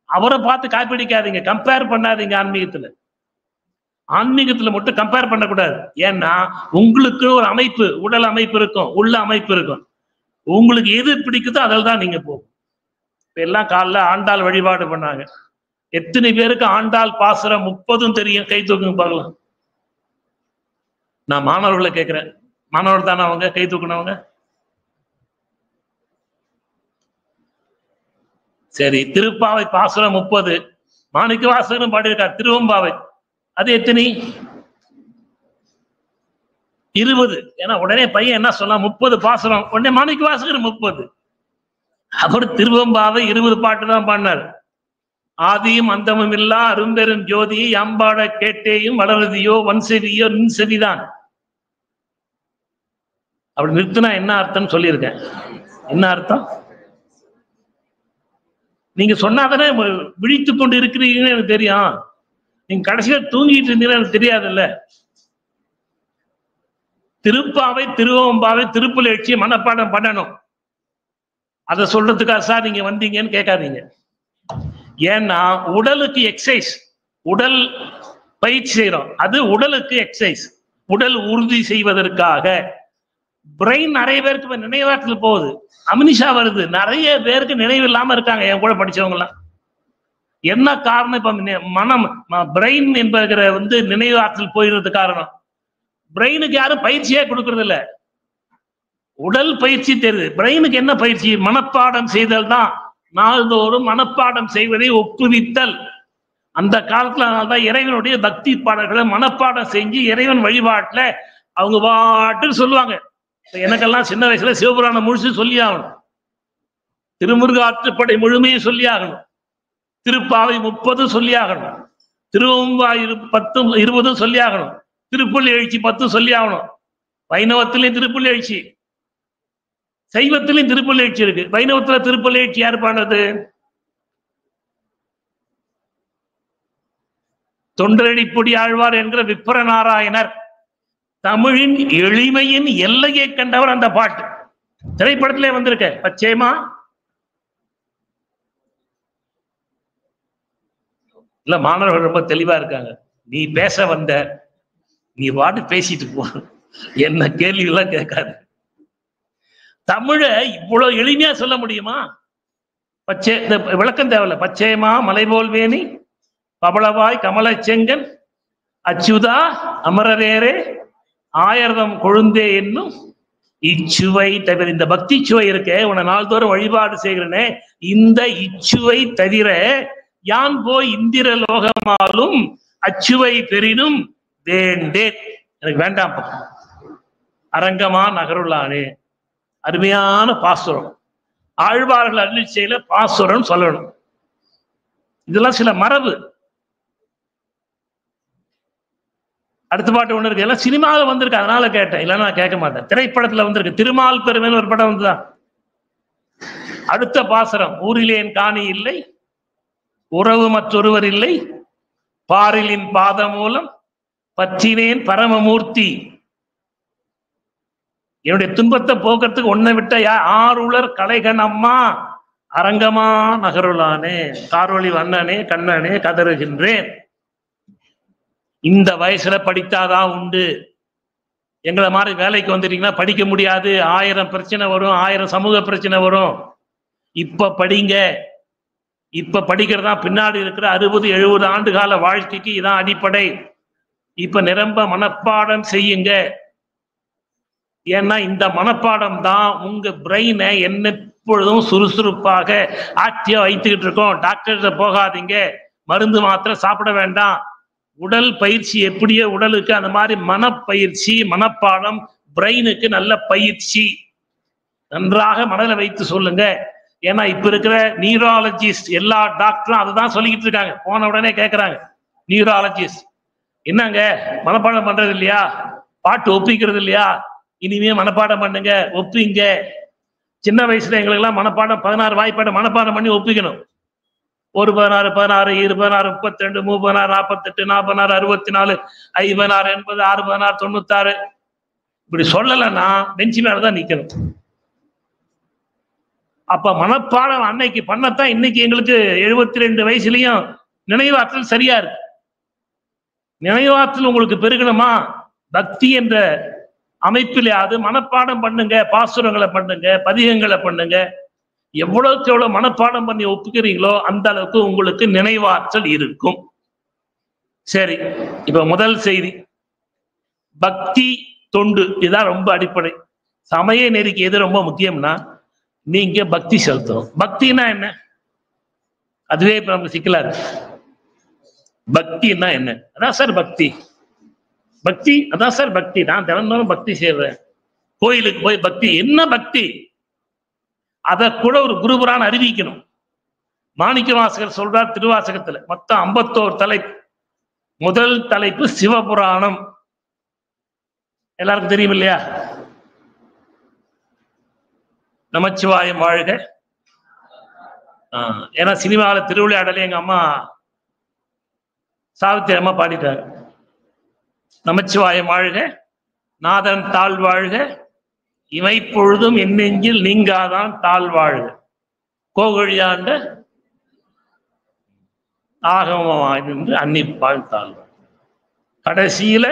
அவரை பார்த்து காப்பிடிக்காதீங்க, கம்பேர் பண்ணாதீங்க. ஆன்மீகத்துல மட்டும் கம்பேர் பண்ணக்கூடாது. ஏன்னா உங்களுக்கு ஒரு அமைப்பு, உடல் அமைப்பு இருக்கும், உள்ள அமைப்பு இருக்கும். உங்களுக்கு எது பிடிக்குதோ அதில் தான் நீங்க போகும். இப்ப எல்லாம் காலைல ஆண்டாள் வழிபாடு பண்ணாங்க. எத்தனை பேருக்கு ஆண்டாள் பாசுரம் 30 தெரியும்? கை தூக்குங்க பார்க்கலாம். நான் மாணவர்களை கேட்கிறேன். மாணவர் தானே அவங்க? கை தூக்குனவங்க. சரி, திருப்பாவை பாசுரம் 30 மாணிக்க வாசகரும் பாடியிருக்கார். திருவம்பாவை அது எத்தனை? 20. ஏன்னா உடனே பையன் என்ன சொன்னா 30 பாசுரம், உடனே மாணிக்க வாசகர் 30. அவர் திருவம்பாவை 20 பாட்டு தான் பாடினார். ஆதியும் அந்தமும் இல்லா அரும்பெரும் ஜோதியை அம்பாட கேட்டேயும் வளருதியோ வன்செவியோ நின் செவிதான். அப்படி நிறுத்தினா என்ன அர்த்தம் சொல்லியிருக்கேன். என்ன அர்த்தம்? நீங்க சொன்னாதானே விழித்து கொண்டு இருக்கிறீங்கன்னு எனக்கு தெரியும். நீங்க கடைசியில தூங்கிட்டு இருந்தீங்கன்னா எனக்கு தெரியாதுல்ல. திருப்பாவை திருவம்பாவை திருப்புல எழுச்சி மனப்பாடம் பண்ணணும். அதை சொல்றதுக்கா சார் நீங்க வந்தீங்கன்னு கேட்காதீங்க. ஏன்னா உடலுக்கு எக்ஸசைஸ், உடல் பயிற்சி செய்யறோம், அது உடலுக்கு எக்ஸசைஸ். உடல் உறுதி செய்வதற்காக பிரெயின் நிறைய பேருக்கு இப்ப நினைவாற்றல் போகுது, அமினிஷா வருது. நிறைய பேருக்கு நினைவு இல்லாம இருக்காங்க என் கூட படிச்சவங்க எல்லாம். என்ன காரணம்? இப்ப மனம் பிரெயின் என்பகிற நினைவாற்றல் போயிடுறது காரணம். பிரெயினுக்கு யாரும் பயிற்சியே கொடுக்கறது இல்ல. உடல் பயிற்சி தெரியுது, பிரெயினுக்கு என்ன பயிற்சி? மனப்பாடம் செய்தல் தான். நாள்தோறும் மனப்பாடம் செய்வதை ஒப்புவித்தல். அந்த காலத்துல அதனால்தான் இறைவனுடைய பக்தி பாடல்களை மனப்பாடம் செஞ்சு இறைவன் வழிபாட்டுல அவங்க பாட்டுன்னு சொல்லுவாங்க. எனக்கெல்லாம் சின்ன வயசுல சிவபுராணம் முழுசு சொல்லி ஆகணும், திருமுருகாற்றுப்படை முழுமையும் சொல்லி ஆகணும், திருப்பாவை 30 சொல்லி ஆகணும், திருவம்பாயிரம் 10 20 சொல்லி ஆகணும், திருப்புள்ளி எழுச்சி 10 சொல்லி ஆகணும். வைணவத்திலையும் திருப்புள்ளி எழுச்சி, சைவத்திலையும் திருப்புள்ளி எழுச்சி இருக்கு. வைணவத்துல திருப்புள்ளி எழுச்சி யார் பாடுறது? தொண்டரடிப்பொடி ஆழ்வார் என்கிற விப்ர நாராயணர். தமிழின் எளிமையின் எல்லையை கண்டவர் அந்த பாட்டு. திரைப்படத்திலே வந்திருக்க பச்சைமா இல்ல. மாணவர்கள் ரொம்ப தெளிவா இருக்காங்க. நீ பேச வந்த, நீ பாட்டு பேசிட்டு போ, என்ன கேள்வி எல்லாம் கேட்காது. தமிழ இவ்வளவு எளிமையா சொல்ல முடியுமா? பச்சை விளக்கம் தேவையில்ல. பச்சைமா மலைபோல் வேணி பவளவாய் கமல செங்கன் அச்சுதா அமரரேரே ஆயிரதம் கொழுந்தே என்னும் இச்சுவை தவிர. இந்த பக்தி சுவை இருக்கே, உன்னை நாள்தோறும் வழிபாடு செய்கிறனே, இந்த இச்சுவை தவிர யான் போய் இந்திர லோகமாலும் அச்சுவை பெரினும் வேண்டேன். எனக்கு வேண்டாம். அரங்கமா நகருளானே. அருமையான பாசுரம். ஆழ்வார்கள் அருளி செய்யல பாசுரம் சொல்லணும். இதெல்லாம் சில மரபு. அடுத்த பாட்டு ஒண்ணு இருக்கு, எல்லாம் சினிமாவில் வந்திருக்கு, அதனால கேட்டேன், இல்லைன்னா நான் கேட்க மாட்டேன். திரைப்படத்துல வந்திருக்கு, திருமால் பெருமைன்னு ஒரு படம் வந்துதான். அடுத்த பாசுரம், ஊரிலேன் காணி இல்லை, உறவு மற்றொருவர் இல்லை, பாரிலின் பாத மூலம் பற்றினேன் பரமமூர்த்தி. என்னுடைய துன்பத்தை போக்குறதுக்கு ஒன்ன விட்ட ஆருளர் கலைகன் அம்மா அரங்கமா நகருளானே, காரொளி வண்ணனே கண்ணனே கதறுகின்றேன். இந்த வயசுல படித்தாதான் உண்டு. எங்களை மாதிரி வேலைக்கு வந்துட்டீங்கன்னா படிக்க முடியாது, 1000 பிரச்சனை வரும், 1000 சமூக பிரச்சனை வரும். இப்ப படிங்க. இப்ப படிக்கிறதா பின்னாடி இருக்கிற 60-70 ஆண்டு கால வாழ்க்கைக்கு இதான் அடிப்படை. இப்ப நிரம்ப மனப்பாடம் செய்யுங்க. ஏன்னா இந்த மனப்பாடம் தான் உங்க பிரெயினை எப்பொழுதும் சுறுசுறுப்பாக ஆக்டிவா வைத்துக்கிட்டு இருக்கோம். டாக்டர்கிட்ட போகாதீங்க, மருந்து மாத்திரை சாப்பிட வேண்டாம். உடல் பயிற்சி எப்படியோ உடலுக்கு, அந்த மாதிரி மனப்பயிற்சி, மனப்பாடம் பிரெயினுக்கு நல்ல பயிற்சி. நன்றாக மனதில் வைத்து சொல்லுங்க. ஏன்னா இப்ப இருக்கிற நியூராலஜிஸ்ட் எல்லா டாக்டரும் அதுதான் சொல்லிக்கிட்டு இருக்காங்க. போன உடனே கேட்கறாங்க நியூராலஜிஸ்ட், என்னங்க மனப்பாடம் பண்றது இல்லையா, பாட்டு ஒப்பிக்கிறது இல்லையா, இனிமே மனப்பாடம் பண்ணுங்க, ஒப்பிங்க. சின்ன வயசுல எங்களுக்கு எல்லாம் மனப்பாடம் 16 வாய்ப்பாடு மனப்பாடம் பண்ணி ஒப்பிக்கணும். 1 16 16 2 16 32 3 16 48 46 64 5 16 80 6 16 96 இப்படி சொல்லலைன்னா பெஞ்சு மேலதான் நிக்கணும். அப்ப மனப்பாடம் அன்னைக்கு பண்ணத்தான் இன்னைக்கு எங்களுக்கு 72 வயசுலயும் நினைவாற்றல் சரியா இருக்கு. நினைவாற்றல் உங்களுக்கு பெருகணுமா, பக்தி என்ற அமைப்பிலேயாவது மனப்பாடம் பண்ணுங்க, பாசுரங்களை பண்ணுங்க, பதிகங்களை பண்ணுங்க. எவ்வளவுக்கு எவ்வளவு மனப்பாடம் பண்ணி ஒப்புக்கிறீங்களோ அந்த அளவுக்கு உங்களுக்கு நினைவாற்றல் இருக்கும். சரி, இப்ப முதல் செய்தி பக்தி தொண்டு. இதுதான் ரொம்ப அடிப்படை. சமய நெறிக்கு எது ரொம்ப முக்கியம்னா நீங்க பக்தி செலுத்தணும். பக்தினா என்ன? அதுவே இப்ப நமக்கு சிக்கலா இருக்கு. பக்தினா என்ன? அதான் சார் பக்தி. பக்தி அதான் சார் பக்தி. நான் தினந்தோறும் பக்தி செய்வேன், கோயிலுக்கு போய் பக்தி. என்ன பக்தி? அதை கூட ஒரு குருபுரான் அறிவிக்கணும். மாணிக்க வாசகர் சொல்றார் திருவாசகத்துல, மொத்தம் 51 தலைப்பு. முதல் தலைப்பு சிவபுராணம். எல்லாருக்கும் தெரியும் இல்லையா? நமச்சிவாயம் வாழ்க. ஏன்னா சினிமாவில் திருவிளையாடலே எங்க அம்மா சாவித்திரி அம்மா பாடிட்டாங்க. நமச்சிவாயம் வாழ்க, நாதன் தாழ் வாழ்க, இமை பொழுதும் என் நெஞ்சில் நீங்காதான் தாழ் வாழ்க, கோகழியாண்ட ஆகமமாய் நின்று அன்னிப்பால் தாழ்வார். கடைசியில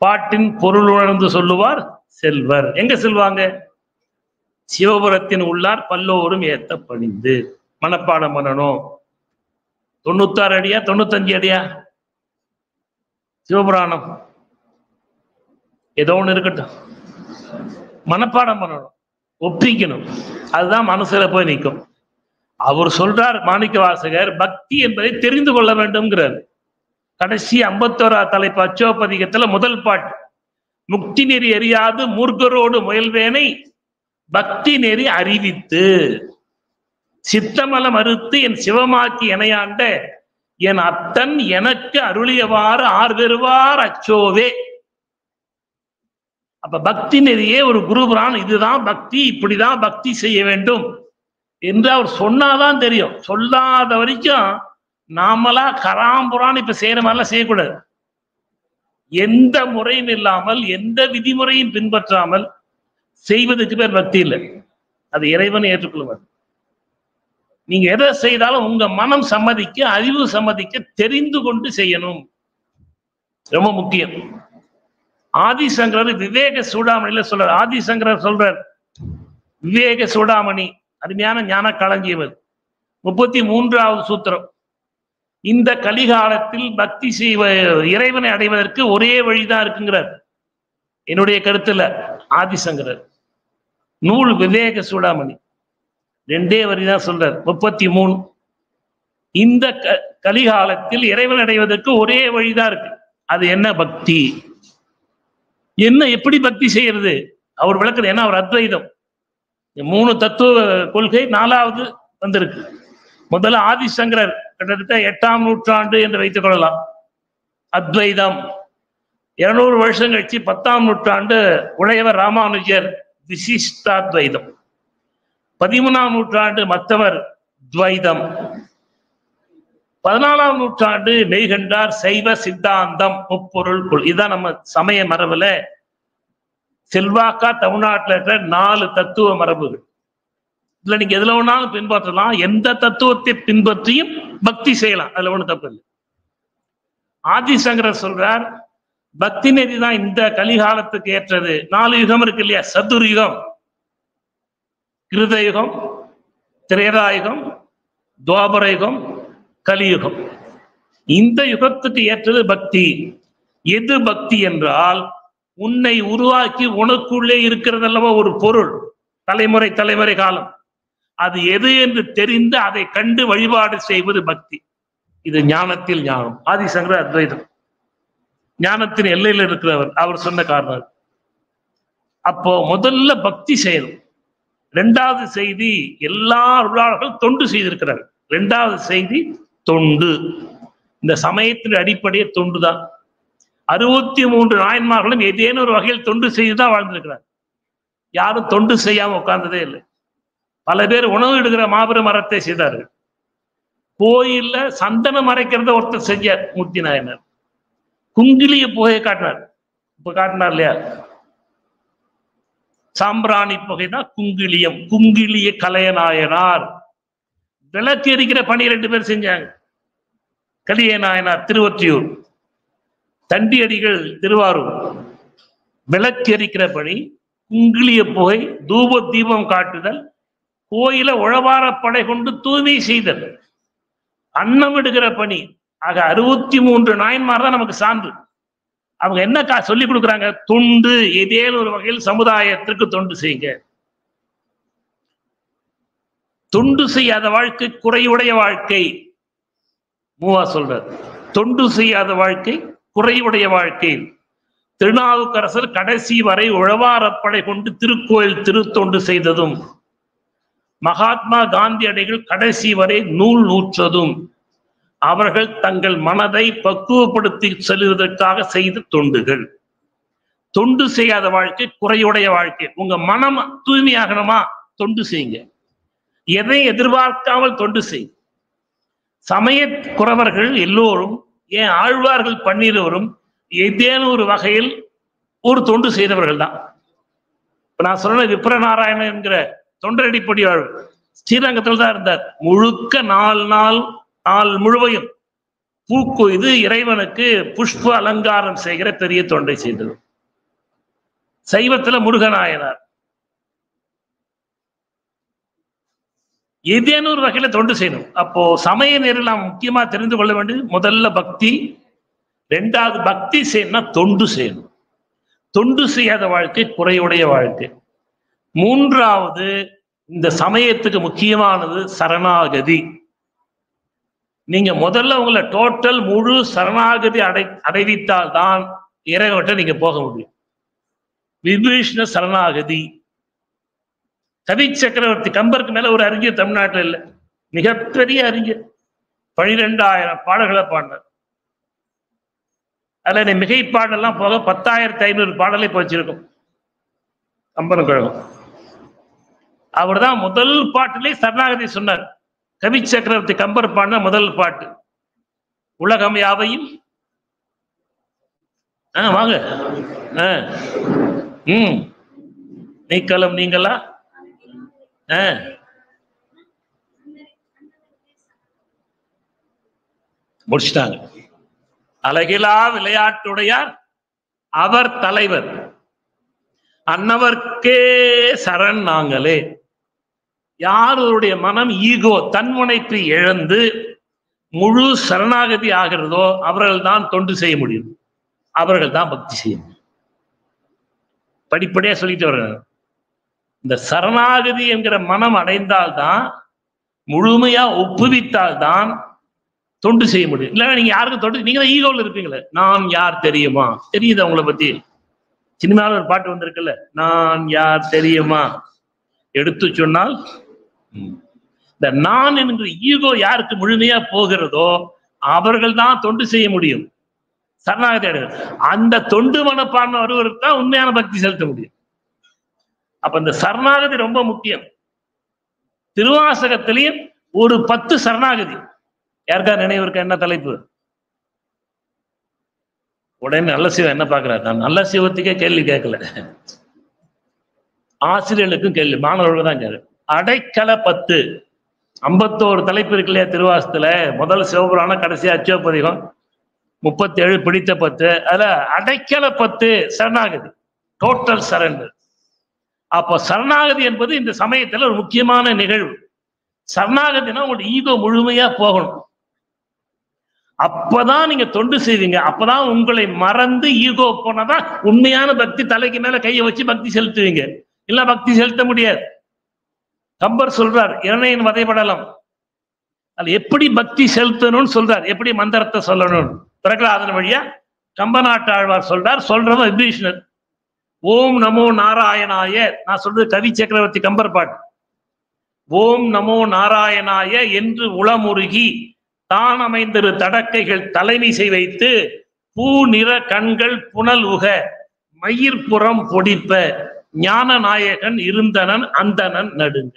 பாட்டின் பொருள் உணர்ந்து சொல்லுவார் செல்வர். எங்க செல்வாங்க? சிவபுரத்தின் உள்ளார் பல்லோரும் ஏத்த பணிந்து. மனப்பாடம் பண்ணணும். 96 அடியா 95 அடியா சிவபுராணம்? ஏதோ ஒண்ணு இருக்கட்டும், மனப்பாடம் பண்ணணும், ஒப்பிக்கணும். அதுதான் மனசுல போய் நிற்கும். அவர் சொல்றார் மாணிக்க வாசகர், பக்தி என்பதை தெரிந்து கொள்ள வேண்டும்ங்கிறார். கடைசி 51 தலைப்பு அச்சோபதிகத்துல முதல் பாட்டு, முக்தி நெறி அறியாது மூர்க்கரோடு முயல்வேனை பக்தி நெறி அறிவித்து சித்தமல மறுத்து என் சிவமாக்கி எனையாண்ட என் அத்தன் எனக்கு அருளியவாறு ஆர்வெருவார் அச்சோவே. அப்ப பக்தி நெறியே ஒரு குருபுரான், இதுதான் பக்தி, இப்படிதான் பக்தி செய்ய வேண்டும் என்று அவர் சொன்னாதான் தெரியும். சொல்லாத வரைக்கும் நாமளா கராம்புரான் இப்ப செய்யற மாதிரிலாம் செய்யக்கூடாது. எந்த முறையும் இல்லாமல் எந்த விதிமுறையும் பின்பற்றாமல் செய்வதற்கு பேர் பக்தி இல்லை. அது இறைவனை ஏற்றுக்கொள்வது. நீங்க எதை செய்தாலும் உங்க மனம் சம்மதிக்க, அறிவு சம்மதிக்க தெரிந்து கொண்டு செய்யணும், ரொம்ப முக்கியம். ஆதிசங்கரர் விவேக சூடாமணியில சொல்றார். ஆதிசங்கரர் சொல்றார், விவேக சூடாமணி அருமையான ஞான களஞ்சியம், 33வது சூத்திரம். இந்த கலிகாலத்தில் பக்தி செய்வ இறைவனை அடைவதற்கு ஒரே வழிதான் இருக்குங்கிறார். என்னுடைய கருத்துல ஆதிசங்கரர் நூல் விவேக சூடாமணி 2 வரிதான் சொல்றார். 33 இந்த கலிகாலத்தில் இறைவன் அடைவதற்கு ஒரே வழிதான் இருக்கு. அது என்ன? பக்தி. என்ன, எப்படி பக்தி செய்யறது? அவர் விளக்குறது. ஏன்னா அவர் அத்வைதம், 3 தத்துவ கொள்கை 4வது வந்திருக்கு. முதல்ல ஆதிசங்கரர் கிட்டத்தட்ட 8ஆம் நூற்றாண்டு என்று வைத்துக் கொள்ளலாம். அத்வைதம் 200 வருஷம் கழிச்சு 10ஆம் நூற்றாண்டு உடையவர் ராமானுஜர் விசிஷ்டாத்வைதம், 13ஆம் நூற்றாண்டு மற்றவர் துவைதம், 14ஆம் நூற்றாண்டு மெய்கண்டார் சைவ சித்தாந்தம் முப்பொருள் கொள். இதுதான் நம்ம சமய மரபுல செல்வாக்கா தமிழ்நாட்டில் இருக்கிற 4 தத்துவ மரபுகள். இதுல நீங்க எதுல வேணாலும் பின்பற்றலாம், எந்த தத்துவத்தை பின்பற்றியும் பக்தி செய்யலாம், அதுல ஒண்ணு தப்பு இல்லை. ஆதிசங்கரர் சொல்றார், பக்தி நெறி தான் இந்த கலிகாலத்துக்கு ஏற்றது. 4 யுகம் இருக்கு இல்லையா? சதுர்யுகம், கிருதயுகம், திரேதாயுகம், துவாபர யுகம், கலியுகம். இந்த யுகத்துக்கு ஏற்றது பக்தி. எது பக்தி என்றால், உன்னை உருவாக்கி உனக்குள்ளே இருக்கிறது அல்லவா ஒரு பொருள், தலைமுறை தலைமுறை காலம், அது எது என்று தெரிந்து அதை கண்டு வழிபாடு செய்வது பக்தி. இது ஞானத்தில் ஞானம். ஆதிசங்கரர் அத்வைதம், ஞானத்தின் எல்லையில் இருக்கிறவர், அவர் சொன்ன காரணம். அப்போ முதல்ல பக்தி செய்யணும். 2வது செய்தி, எல்லா அருளாளர்கள் தொண்டு செய்திருக்கிறார். 2வது செய்தி தொண்டு. இந்த சமயத்தின் அடிப்படையே தொண்டு தான். 63 நாயன்மார்களும் ஏதேனும் ஒரு வகையில் தொண்டு செய்துதான் வாழ்ந்திருக்கிறார். யாரும் தொண்டு செய்யாம உட்கார்ந்ததே இல்லை. பல பேர் உணவு இடுகிற மாபெரும் மரத்தை செய்தார்கள். கோயில்ல சந்தனம் மறைக்கிறத ஒருத்தர் செஞ்சார், மூர்த்தி நாயனர். குங்கிலிய புகையை காட்டினார். இப்ப காட்டினார் இல்லையா? சாம்பிராணி புகைதான் குங்கிலியம். குங்கிலிய கலையநாயனார். விளக்கு எரிக்கிற பணி 2 பேர் செஞ்சாங்க. கலிய நாயனார் திருவொற்றியூர், தண்டியடிகள் திருவாரூர். விளக்கு எரிக்கிற பணி, குங்கிலிய புகை, தூப தீபம் காட்டுதல், கோயில உழவார படை கொண்டு தூய்மை செய்தல், அன்னம் விடுகிற பணி. ஆக 63 நாயன்மார் தான் நமக்கு சான்று. அவங்க என்ன சொல்லி கொடுக்குறாங்க? தொண்டு. ஏதேனும் ஒரு வகையில் சமுதாயத்திற்கு தொண்டு செய்யுங்க. தொண்டு செய்யாத வாழ்க்கை குறையுடைய வாழ்க்கை. மூவா சொல்றார், தொண்டு செய்யாத வாழ்க்கை குறையுடைய வாழ்க்கை. திருநாவுக்கரசர் கடைசி வரை உழவாரப்படை கொண்டு திருக்கோயில் திருத்தொண்டு செய்ததும், மகாத்மா காந்தியடிகள் கடைசி வரை நூல் நூற்றதும் அவர்கள் தங்கள் மனதை பக்குவப்படுத்தி செல்வதற்காக செய்த தொண்டுகள். தொண்டு செய்யாத வாழ்க்கை குறையுடைய வாழ்க்கை. உங்க மனம் தூய்மையாகணுமா? தொண்டு செய்யுங்க. எதை எதிர்பார்க்காமல் தொண்டு செய். சமய குறவர்கள் எல்லோரும், ஏன் ஆழ்வார்கள் 12 ஏதேனும் ஒரு வகையில் ஒரு தொண்டு செய்தவர்கள் தான். இப்ப நான் சொன்ன விப்ரநாராயணன் என்கிற தொண்டரடிப்படி ஸ்ரீரங்கத்தில் தான் இருந்தார். முழுக்க 4 நாள் முழுவையும் பூக்கொய்து இறைவனுக்கு புஷ்ப அலங்காரம் செய்கிற பெரிய தொண்டை செய்தது. சைவத்துல முருகநாயனார். ஏதேனும் ஒரு வகையில தொண்டு செய்யணும். அப்போ சமய நேரில் நாம் முக்கியமா தெரிந்து கொள்ள வேண்டியது, முதல்ல பக்தி, 2வது பக்தி செய்யணும்னா தொண்டு செய்யணும். தொண்டு செய்யாத வாழ்க்கை குறையுடைய வாழ்க்கை. 3வது இந்த சமயத்துக்கு முக்கியமானது சரணாகதி. நீங்க முதல்ல உங்களை டோட்டல் முழு சரணாகதி அடைவித்தால் தான் இறைவன்கிட்ட நீங்க போக முடியும். விபீஷ்ண சரணாகதி. கவி சக்கரவர்த்தி கம்பருக்கு மேல ஒரு அறிஞர் தமிழ்நாட்டில் இல்லை, மிகப்பெரிய அறிஞர், 12,000 பாடல்களை பாடினார். அதுல மிகை பாடலாம் போக 10,500 பாடலை போச்சிருக்கும் கம்பன் கழகம். அவர் தான் முதல் பாட்டிலே சரணாகதி சொன்னார். கவி சக்கரவர்த்தி கம்பர் பாடின முதல் பாட்டு உலகம் யாவையும் வாங்க நீக்கலம் நீங்களா முடிச்சிட்டாங்க. அழகிலா விளையாட்டுடையார் அவர் தலைவர், அன்னவர்க்கே சரண் நாங்களே. யாருடைய மனம் ஈகோ தன்முனைப்பு இழந்து முழு சரணாகதி ஆகிறதோ அவர்கள் தான் தொண்டு செய்ய முடியும், அவர்கள் தான் பக்தி செய்ய முடியும். படிப்படியா சொல்லிட்டு வர்ற இந்த சரணாகதி என்கிற மனம் அடைந்தால்தான், முழுமையா ஒப்புவித்தால்தான் தொண்டு செய்ய முடியும். இல்லைன்னா நீங்க யாருக்கும் தொண்டு, நீங்க தான் ஈகோவில் இருப்பீங்களே. நான் யார் தெரியுமா, தெரியுது அவங்கள பத்தி. சினிமாவில் ஒரு பாட்டு வந்திருக்குல்ல, நான் யார் தெரியுமா, எடுத்து சொன்னால் இந்த நான் என்கிற ஈகோ யாருக்கு முழுமையா போகிறதோ அவர்கள் தான் தொண்டு செய்ய முடியும். சரணாகதி அந்த தொண்டு மனப்பான்மை வருவதற்கு தான் உண்மையான பக்தி செலுத்த முடியும். அப்ப இந்த சரணாகதி ரொம்ப முக்கியம். திருவாசகத்திலேயும் ஒரு 10 சரணாகதி. யாருக்கா நினைவு இருக்க? என்ன தலைப்பு? உடனே நல்ல சிவம் என்ன பாக்குறாரு? நான் நல்ல சிவத்துக்கே கேள்வி கேட்கல, ஆசிரியர்களுக்கும் கேள்வி, மாணவர்களுக்கு தான் கேள்வி. அடைக்கல 10 51 தலைப்பு இருக்கு இல்லையா திருவாசத்துல. முதல் சிவபுராணம், கடைசி அச்சோபதிகம், 37 பிடித்த 10. அதுல அடைக்கல 10 சரணாகதி, டோட்டல் சரண்டர். அப்போ சரணாகதி என்பது இந்த சமயத்துல ஒரு முக்கியமான நிகழ்வு. சரணாகதினா உங்களோட ஈகோ முழுமையா போகணும். அப்பதான் நீங்க தொண்டு செய்வீங்க. அப்பதான் உங்களை மறந்து ஈகோ போனதான் உண்மையான பக்தி. தலைக்கு மேல கையை வச்சு பக்தி செலுத்துவீங்க, இல்ல பக்தி செலுத்த முடியாது. கம்பர் சொல்றார், இரணையின் வதைபடலம். அது எப்படி பக்தி செலுத்தணும்னு சொல்றார், எப்படி மந்திரத்தை சொல்லணும். பிரகலாதன் வழியா கம்பநாட்டாழ்வார் சொல்றார், சொல்றவன் விபீஷ்ணர். ஓம் நமோ நாராயணாய. நான் சொல்றது கவி சக்கரவர்த்தி கம்பர் பாட்டு. ஓம் நமோ நாராயணாய என்று உளமுருகி தான் அமைந்திரு தடக்கைகள் தலைமிசை வைத்து பூ நிற கண்கள் புனல் உக மயிர்புறம் பொடிப்ப ஞான நாயகன் இருந்தனன் அந்தனன் நடுங்க.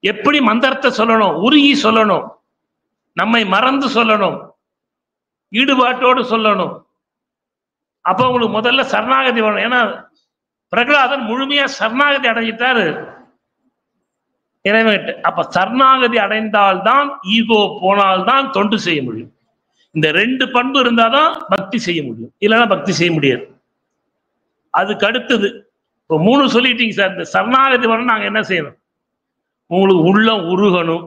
எப்படி மந்திரத்தை சொல்லணும்? உருகி சொல்லணும், நம்மை மறந்து சொல்லணும், ஈடுபாட்டோடு சொல்லணும். அப்ப உங்களுக்கு முதல்ல சரணாகதி வரணும். ஏன்னா பிரகலாதன் முழுமையா சரணாகதி அடைஞ்சிட்டாரு இறைவன்கிட்ட. அப்ப சரணாகதி அடைந்தால்தான், ஈகோ போனால்தான் தொண்டு செய்ய முடியும். இந்த 2 பண்பு இருந்தாதான் பக்தி செய்ய முடியும், இல்லைன்னா பக்தி செய்ய முடியாது. அதுக்கு அடுத்தது இப்போ 3 சொல்லிட்டீங்க சார். இந்த சரணாகதி வரணும், நாங்க என்ன செய்யணும்? உங்களுக்கு உள்ளம் உருகணும்.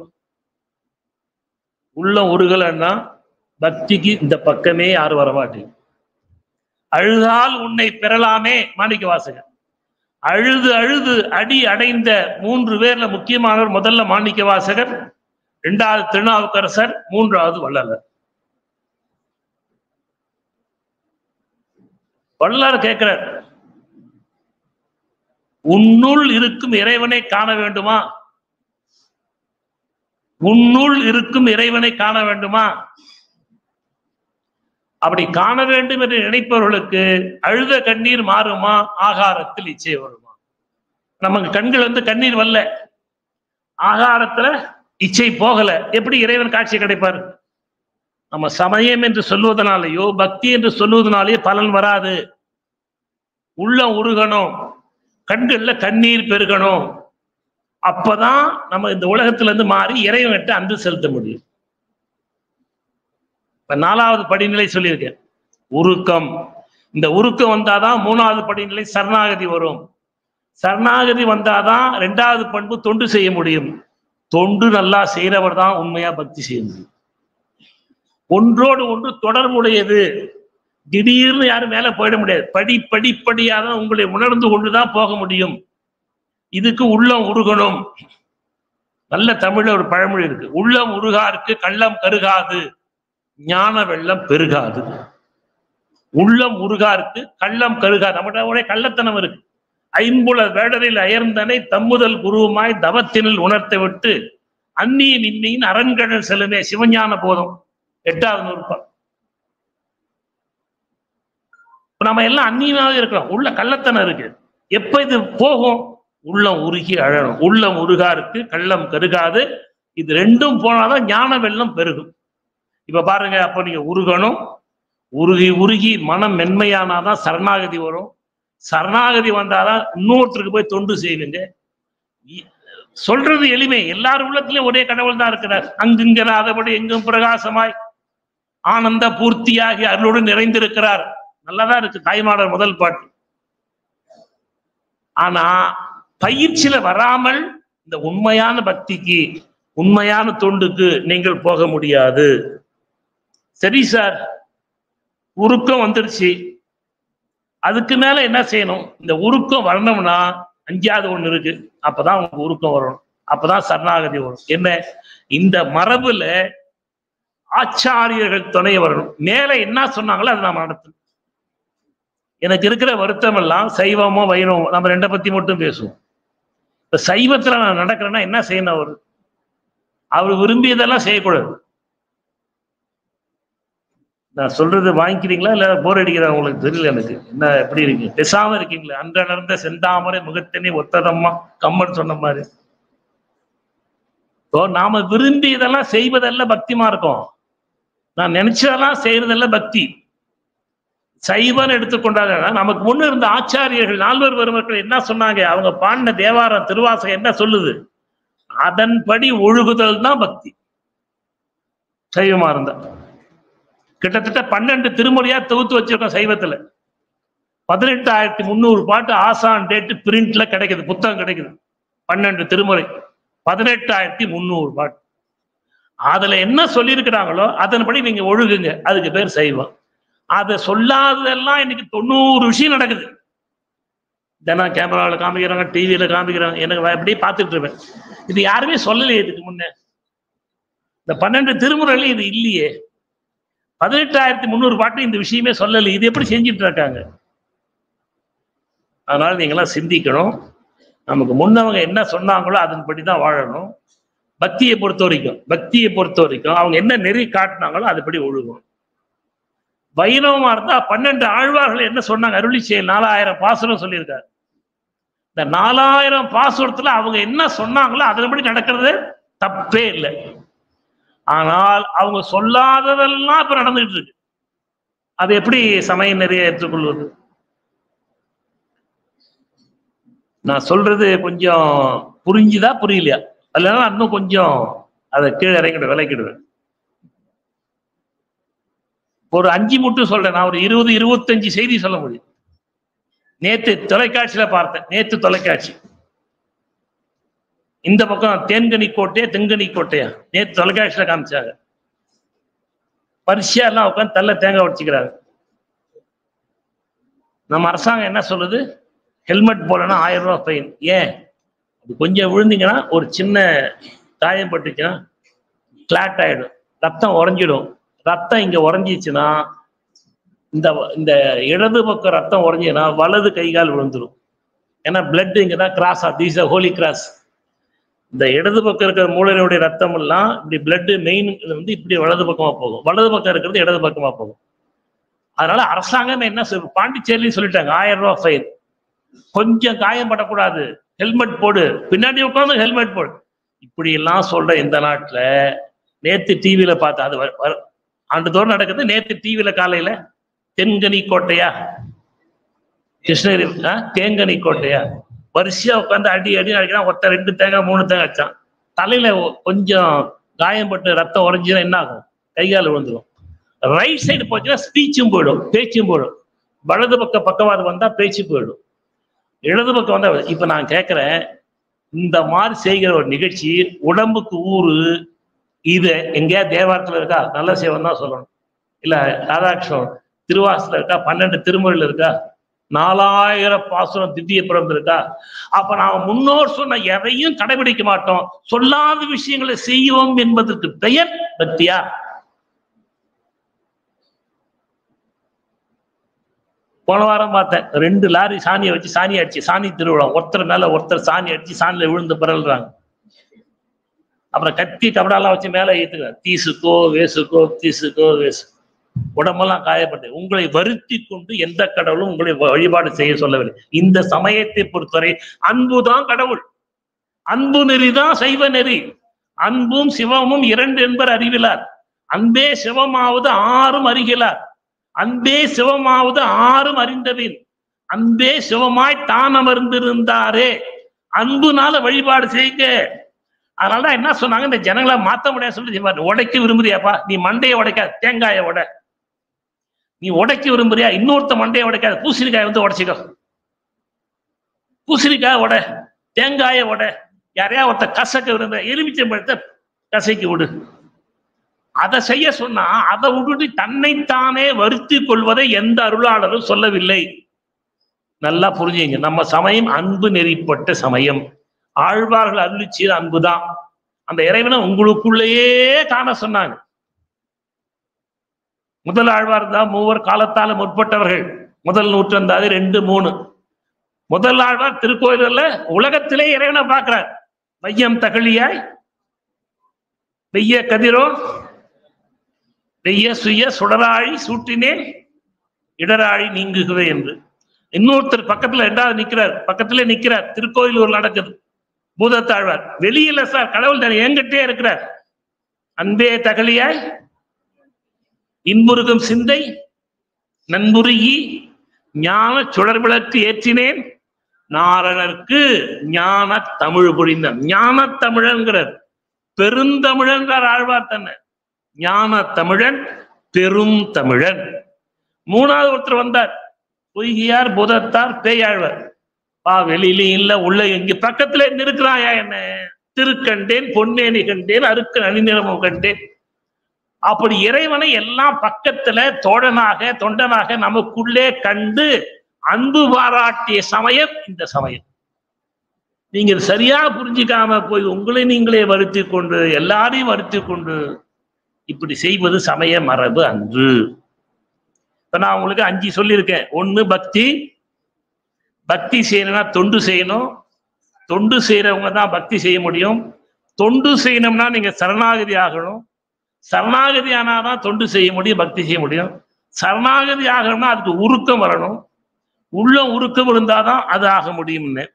உள்ளம் உருகலன்னா பக்திக்கு இந்த பக்கமே யாரும் வரமாட்டீங்க. அழுதால் உன்னை பெறலாமே மாணிக்க வாசகர். அழுது அழுது அடி அடைந்த 3 பேர்ல முக்கியமானவர் முதல்ல மாணிக்க வாசகர், 2வது திருநாவுக்கரசர், 3வது வள்ளலார். வள்ளலார் கேட்கிறார், உன்னுள் இருக்கும் இறைவனை காண வேண்டுமா? உன்னுள் இருக்கும் இறைவனை காண வேண்டுமா? அப்படி காண வேண்டும் என்று நினைப்பவர்களுக்கு அழுத கண்ணீர் மாறுமா? ஆகாரத்தில் இச்சை வருமா? நமக்கு கண்கள் கண்ணீர் வரல, ஆகாரத்துல இச்சை போகல, எப்படி இறைவன் காட்சி கிடைப்பார்? நம்ம சமயம் என்று சொல்லுவதனாலேயோ பக்தி என்று சொல்லுவதனாலேயோ பலன் வராது. உள்ளம் உருகணும், கண்கள்ல கண்ணீர் பெருகணும். அப்பதான் நம்ம இந்த உலகத்துல இருந்து மாறி இறைவன்கிட்ட அன்பு செலுத்த முடியும். இப்ப 4வது படிநிலை சொல்லியிருக்கேன், உருக்கம். இந்த உருக்கம் வந்தாதான் 3வது படிநிலை சரணாகதி வரும். சரணாகதி வந்தாதான் 2வது பண்பு தொண்டு செய்ய முடியும். தொண்டு நல்லா செய்யறவர் தான் உண்மையா பக்தி செய்ய முடியும். ஒன்றோடு ஒன்று தொடர்புடையது. திடீர்னு யாரும் மேல போயிட முடியாது. படிப்படியாக தான் உங்களை உணர்ந்து கொண்டுதான் போக முடியும். இதுக்கு உள்ளம் உருகணும். நல்ல தமிழ்ல ஒரு பழமொழி இருக்கு, உள்ளம் உருகாருக்கு கள்ளம் கருகாது, ஞான வெள்ளம் பெருகாது. உள்ளம் உருகாருக்கு கள்ளம் கருகாது. நம்மகிட்ட ஒரே கள்ளத்தனம் இருக்கு. ஐம்புல வேடரில் அயர்ந்தனை தம்முதல் குருவுமாய் தவத்தினில் உணர்த்த விட்டு அந்நியின் இன்னியின் அரண்கடல் செல்லுமே சிவஞான போதம் 8வது நூற்பால். நம்ம எல்லாம் அந்நியமாக இருக்கிறோம், உள்ள கள்ளத்தனம் இருக்கு. எப்ப இது போகும்? உள்ளம் உருகி அழணும். உள்ளம் உருகாருக்கு கள்ளம் கருகாது. இது ரெண்டும் போனாதான் ஞான வெள்ளம் பெருகும். இப்ப பாருங்க, அப்ப நீங்க உருகணும். உருகி உருகி மனம் மென்மையானாதான் சரணாகதி வரும். சரணாகதி வந்தாதான் இன்னொருத்தருக்கு போய் தொண்டு செய்வீங்க. சொல்றது எளிமை. எல்லாரும் உள்ளத்திலயும் ஒரே கடவுள் தான் இருக்கிறார். அங்குங்கிறாதபடி எங்கும் பிரகாசமாய் ஆனந்த பூர்த்தியாகி அருளோடு நிறைந்திருக்கிறார். நல்லதா இருக்கு தாய்மாடர் முதல் பாட்டு. ஆனா பயிற்சியில வராமல் இந்த உண்மையான பக்திக்கு, உண்மையான தொண்டுக்கு நீங்கள் போக முடியாது. சரி சார், உருக்கம் வந்துருச்சு, அதுக்கு மேல என்ன செய்யணும்? இந்த உருக்கம் வரணும்னா 5வது ஒண்ணு இருக்கு. அப்பதான் உங்களுக்கு உருக்கம் வரணும். அப்பதான் சரணாகதி வரும். என்ன? இந்த மரபுல ஆச்சாரியர்கள் துணை வரணும். மேல என்ன சொன்னாங்களோ அதை நாம் நடத்தணும். எனக்கு இருக்கிற வருத்தம் எல்லாம் சைவமோ வைணவமோ, நம்ம 2 பத்தி மட்டும் பேசுவோம். இப்ப சைவத்துல நான் நடக்கிறேன்னா என்ன செய்யணும்? அவர் விரும்பியதெல்லாம் செய்யக்கூடாது. நான் சொல்றது வாங்கிக்கிறீங்களா இல்ல போர் அடிக்கிறா உங்களுக்கு தெரியல. எனக்கு என்ன எப்படி இருக்கு, பேசாம இருக்கீங்களா? அன்றடர்ந்த செந்தாமரை முகத்தினை ஒத்ததம்மா கம்மன் சொன்ன மாதிரி. நாம விரும்பி இதெல்லாம் செய்வதெல்லாம் பக்திமா இருக்கும். நான் நினைச்சதெல்லாம் செய்யறதெல்லாம் பக்தி. சைவன் எடுத்துக்கொண்டாங்க. நமக்கு முன்ன இருந்த ஆச்சாரியர்கள் 4 பெருமக்கள் என்ன சொன்னாங்க? அவங்க பாடின தேவாரம் திருவாசகம் என்ன சொல்லுது? அதன்படி ஒழுகுதல் தான் பக்தி. சைவமா இருந்தா கிட்டத்தட்ட 12 திருமுறையா தொகுத்து வச்சிருக்கோம் சைவத்துல. 18,300 பாட்டு ஆசான் டேட்டு பிரிண்ட்ல கிடைக்குது, புத்தகம் கிடைக்குது. 12 திருமுறை 18,300 பாட்டு. அதுல என்ன சொல்லியிருக்கிறாங்களோ அதன்படி நீங்க ஒழுகுங்க, அதுக்கு பேர் சைவம். அதை சொல்லாததெல்லாம் இன்னைக்கு 90 விஷயம் நடக்குது. தினம் கேமராவில் காமிக்கிறாங்க, டிவியில காமிக்கிறாங்க. எனக்கு அப்படியே பார்த்துட்டு இருப்பேன். இது யாருமே சொல்லலையே இதுக்கு முன்ன. இந்த 12 திருமுறையில இது இல்லையே. 18,300 பாட்டு இந்த விஷயமே சொல்லலை. இது எப்படி செஞ்சுட்டு இருக்காங்க? அதனால நீங்களாம் சிந்திக்கணும். நமக்கு முன்னவங்க என்ன சொன்னாங்களோ அதன்படிதான் வாழணும். பக்தியை பொறுத்த வரைக்கும் அவங்க என்ன நெறி காட்டினாங்களோ அதுபடி ஒழுகும். வைணவமா இருந்தா 12 ஆழ்வார்கள் என்ன சொன்னாங்க? அருளி செயல் 4000 பாசுரம் சொல்லியிருக்காரு. இந்த 4000 பாசுரத்துல அவங்க என்ன சொன்னாங்களோ அதன்படி நடக்கிறது தப்பே இல்லை. ஆனால் அவங்க சொல்லாததெல்லாம் இப்ப நடந்துகிட்டு இருக்கு. அது எப்படி சமய நிறைய ஏற்றுக்கொள்வது? நான் சொல்றது கொஞ்சம் புரிஞ்சுதா புரியலையா? அதனால இன்னும் கொஞ்சம் அதை கீழே இறங்கிடுவேன், விளக்கிடுவேன். ஒரு 5 மட்டும் சொல்றேன். நான் ஒரு 20-25 செய்தி சொல்ல முடியும். நேத்து தொலைக்காட்சியில பார்த்தேன். நேத்து தொலைக்காட்சி இந்த பக்கம் தேன்கனி கோட்டையா தென்கனி கோட்டையா நேத்து தொலைக்காட்சியில காமிச்சாங்க. பரிசா எல்லாம் உட்காந்து தள்ள தேங்காய் உடைச்சிக்கிறாங்க. நம்ம அரசாங்கம் என்ன சொல்லுது? ஹெல்மெட் போலன்னா 1000 ரூபாய் ஃபைன். ஏன்? அது கொஞ்சம் விழுந்தீங்கன்னா, ஒரு சின்ன காயம் பட்டுச்சுன்னா பிளாட் ஆயிடும், ரத்தம் உறைஞ்சிடும். ரத்தம் இங்க உறைஞ்சிச்சுன்னா, இந்த இடது பக்கம் ரத்தம் உறைஞ்சினா வலது கை கால் விழுந்துடும். ஏன்னா பிளட் இங்கதான் கிராஸ் ஆகுது. ஹோலி கிராஸ். இந்த இடது பக்கம் இருக்கிற மூளையினுடைய ரத்தம் எல்லாம் இப்படி பிளட் மெயின் வந்து இப்படி வலது பக்கமா போகும், வலது பக்கம் இருக்கிறது இடது பக்கமா போகும். அதனால அரசாங்கம் என்ன சொல்லுது? பாண்டிச்சேரியும் சொல்லிட்டாங்க 1000 ரூபாய் ஃபைன். கொஞ்சம் காயம் படக்கூடாது, ஹெல்மெட் போடு, பின்னாடி உட்காந்து ஹெல்மெட் போடு. இப்படி எல்லாம் சொல்ற இந்த நாட்டுல நேத்து டிவியில பார்த்தா, அது ஆண்டுதோறும் நடக்குது. நேத்து டிவியில காலையில தென்கனி கோட்டையா கிருஷ்ணகிரி தேங்கனி கோட்டையா வரிசையா உட்காந்து அடி அடிக்கிறான். 2 தேங்காய் 3 தேங்காய் வச்சான். தலையில கொஞ்சம் காயம்பட்டு ரத்தம் உறைஞ்சுன்னா என்ன ஆகும்? கைகால் விழுந்துடும். ரைட் சைடு போச்சுன்னா ஸ்பீச்சும் போயிடும், பேச்சும் போயிடும். வலது பக்கம் பக்கவாதம் வந்தா பேச்சு போயிடும். இடது பக்கம் வந்தா. இப்ப நான் கேட்கிறேன், இந்த மாதிரி செய்கிற ஒரு நிகழ்ச்சி உடம்புக்கு ஊறு. இது எங்கேயா தேவாரத்துல இருக்கா? நல்ல சேவம் தான் சொல்லணும். இல்ல ராதாகிருஷ்ணன் திருவாசத்துல இருக்கா? 12 திருமுறையில இருக்கா? 4000 பாசுரம் திவ்ய பிரபந்தம் இருக்கா? அப்ப நாம முன்னோர் சொன்ன எதையும் கடைபிடிக்க மாட்டோம், சொல்லாத விஷயங்களை செய்வோம் என்பதற்கு பெயர் பக்தியா? போன வாரம் பார்த்தேன், 2 லாரி சாணியை வச்சு சாணி அடிச்சு, சாணி திருவிழா, ஒருத்தர் மேல ஒருத்தர் சாணி அடிச்சு சாணியில விழுந்து பிறல்றாங்க. அப்புறம் கத்தி கபடாலாம் வச்சு மேல ஏத்துக்கிறார், தீசுக்கோ வேசுக்கோ தீசுக்கோ வேசு, உடம்பெல்லாம் காயப்பட்டு. உங்களை வருத்தி கொண்டு எந்த கடவுளும் உங்களை வழிபாடு செய்ய சொல்லவில்லை. இந்த சமயத்தை பொறுத்தவரை அன்புதான் கடவுள், அன்பு நெறிதான் சைவ நெறி. அன்பும் சிவமும் 2 என்பர் அறிவிலார், அன்பே சிவமாவது 6 அறிகிறார், அன்பே சிவமாவது 6 அறிந்தபின் அன்பே சிவமாய் தான் அமர்ந்திருந்தாரே. அன்புனால வழிபாடு செய்யுங்க. அதனாலதான் என்ன சொன்னாங்க, இந்த ஜனங்களை மாத்த முடியாது சொல்லி, உடைக்க விரும்புறியாப்பா, நீ மண்டையை உடைக்காத, தேங்காயை உடை. நீ உடைக்க விரும்புறியா, இன்னொருத்த மண்டையை உடைக்காத, பூசணிக்காய் வந்து உடைச்சிக்கோ, பூசணிக்காய் உடை, தேங்காயை உடை. யாரையா ஒருத்த கசக்க விரும்ப, எலுமிச்சம்பழத்தை கசைக்கு விடு. அதை செய்ய சொன்னா அதை விட்டுட்டு தன்னைத்தானே வருத்தி கொள்வதை எந்த அருளாளரும் சொல்லவில்லை. நல்லா புரிஞ்சுங்க, நம்ம சமயம் அன்பு நெறிப்பட்ட சமயம். ஆழ்வார்கள் அருளி செய்த அன்புதான். அந்த இறைவனை உங்களுக்குள்ளேயே காண சொன்னாங்க. முதல் ஆழ்வார் தான் மூவர் காலத்தால முற்பட்டவர்கள், முதல் நூற்றாண்டாவது 2, 3. முதல் ஆழ்வார் திருக்கோயில்ல உலகத்திலே இறைவனை பார்க்கிறார். மையம் தகழியாய் வெய்ய கதிரோ வெய்ய சுய சுடராழி சூட்டினேன் இடராழி நீங்குகிறேன் என்று. இன்னொருத்தர் பக்கத்துல 2வது நிக்கிறார், பக்கத்திலே நிக்கிறார், திருக்கோயிலூர் நடக்குது. பூதத்தாழ்வார் வெளியில சார், கடவுள் தான் என்கிட்டே இருக்கிறார். அன்பே தகழியாய் இன்புருகும் சிந்தை நன்புருகி ஞான சுடர் விளக்கு ஏற்றினேன் நாரணர்க்கு ஞான தமிழ் புரிந்தார். ஞான தமிழன்கிறார், பெருந்தமிழன்றார் ஆழ்வார் தன்னை. ஞான தமிழன், பெரும் தமிழன். 3வது ஒருத்தர் வந்தார், பொய்கியார் பூதத்தார் பேயாழ்வார். பா வெளியிலையும் இல்ல உள்ள எங்க பக்கத்துல இருக்கிறாயா என்ன? திருக்கண்டேன் பொன்னேனி கண்டேன் அருக்கு அணிநிறமும் கண்டேன். அப்படி இறைவனை எல்லாம் பக்கத்துல தோழனாக தொண்டனாக நமக்குள்ளே கண்டு அன்பு பாராட்டிய சமயம் இந்த சமயம். நீங்கள் சரியா புரிஞ்சுக்காம போய் உங்களை நீங்களே வருத்தி கொண்டு எல்லாரையும் வருத்தி கொண்டு இப்படி செய்வது சமய மரபு அன்று. இப்ப நான் உங்களுக்கு 5 சொல்லியிருக்கேன். 1 பக்தி. பக்தி செய்யணும்னா தொண்டு செய்யணும். தொண்டு செய்யறவங்க தான் பக்தி செய்ய முடியும். தொண்டு செய்யணும்னா நீங்க சரணாகதி ஆகணும். சரணாகதி ஆனாதான் தொண்டு செய்ய முடியும், பக்தி செய்ய முடியும். சரணாகதி ஆகணும்னா அதுக்கு உருக்கம் வரணும். உள்ள உருக்கம் இருந்தாதான் அது ஆக முடியும்னு.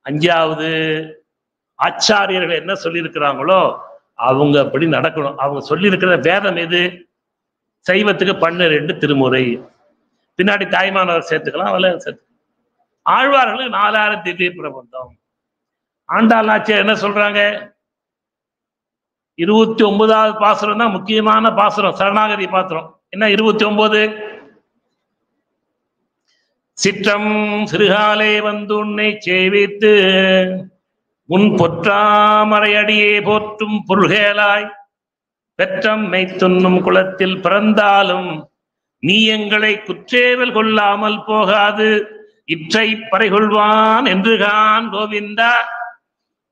5வது ஆச்சாரியர்கள் என்ன சொல்லியிருக்கிறாங்களோ அவங்க அப்படி நடக்கணும். அவங்க சொல்லியிருக்கிற வேதம் எது? சைவத்துக்கு 12 திருமுறை, பின்னாடி தாய்மானவர் சேர்த்துக்கலாம், அவளை சேர்த்து. ஆழ்வார்களுக்கு 4000 திவ்ய பிரபந்தம். ஆண்டாள் நாச்சியார் என்ன சொல்றாங்க? 29வது பாசுரம் தான் முக்கியமான பாசுரம், சரணாகதி பாசுரம். என்ன 29? சிற்றம் சிறுகாலே வந்து உன்னை சேவித்து உன் பொற்றாமரையடியே போற்றும் பொருள்களாய் பெற்றம் மெய்த்துண்ணும் குலத்தில் பிறந்தாலும் நீ எங்களை குற்றேவல் கொள்ளாமல் போகாது இற்றை பறைகொள்வான் என்று கான் கோவிந்தா.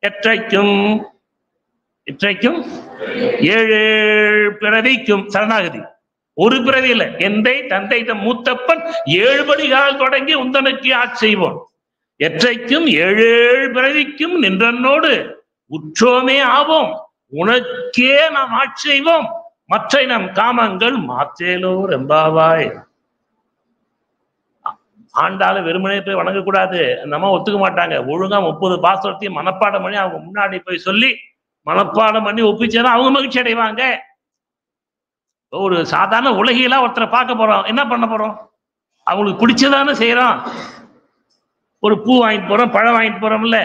எற்றைக்கும் 7 பிறவிக்கும் சரணாகதி. ஒரு பிறவி இல்லை, எந்தை தந்தை மூத்தப்பன் 7 படிகால் தொடங்கி உந்தனுக்கு ஆட்செய்வோம். எற்றைக்கும் 7 பிறவிக்கும் நின்றனோடு உற்றோமே ஆவோம், உனக்கே நாம் ஆட்செய்வோம், மற்ற நம் காமங்கள் மாற்றேலோர் எம்பாவாய். ஆண்டாலும் வெறுமனே போய் வணங்கக்கூடாது, நம்ம ஒத்துக்க மாட்டாங்க. ஒழுங்கா 30 பாசுரத்தையும் மனப்பாடம் பண்ணி அவங்க முன்னாடி போய் சொல்லி மனப்பாடம் பண்ணி ஒப்பிச்சா அவங்க மகிழ்ச்சி அடைவாங்க. ஒரு சாதாரண உலகிலா ஒருத்தரை பார்க்க போறோம், என்ன பண்ண போறோம்? அவங்களுக்கு பிடிச்சதானே செய்யறோம். ஒரு பூ வாங்கிட்டு போறோம், பழம் வாங்கிட்டு போறோம்ல.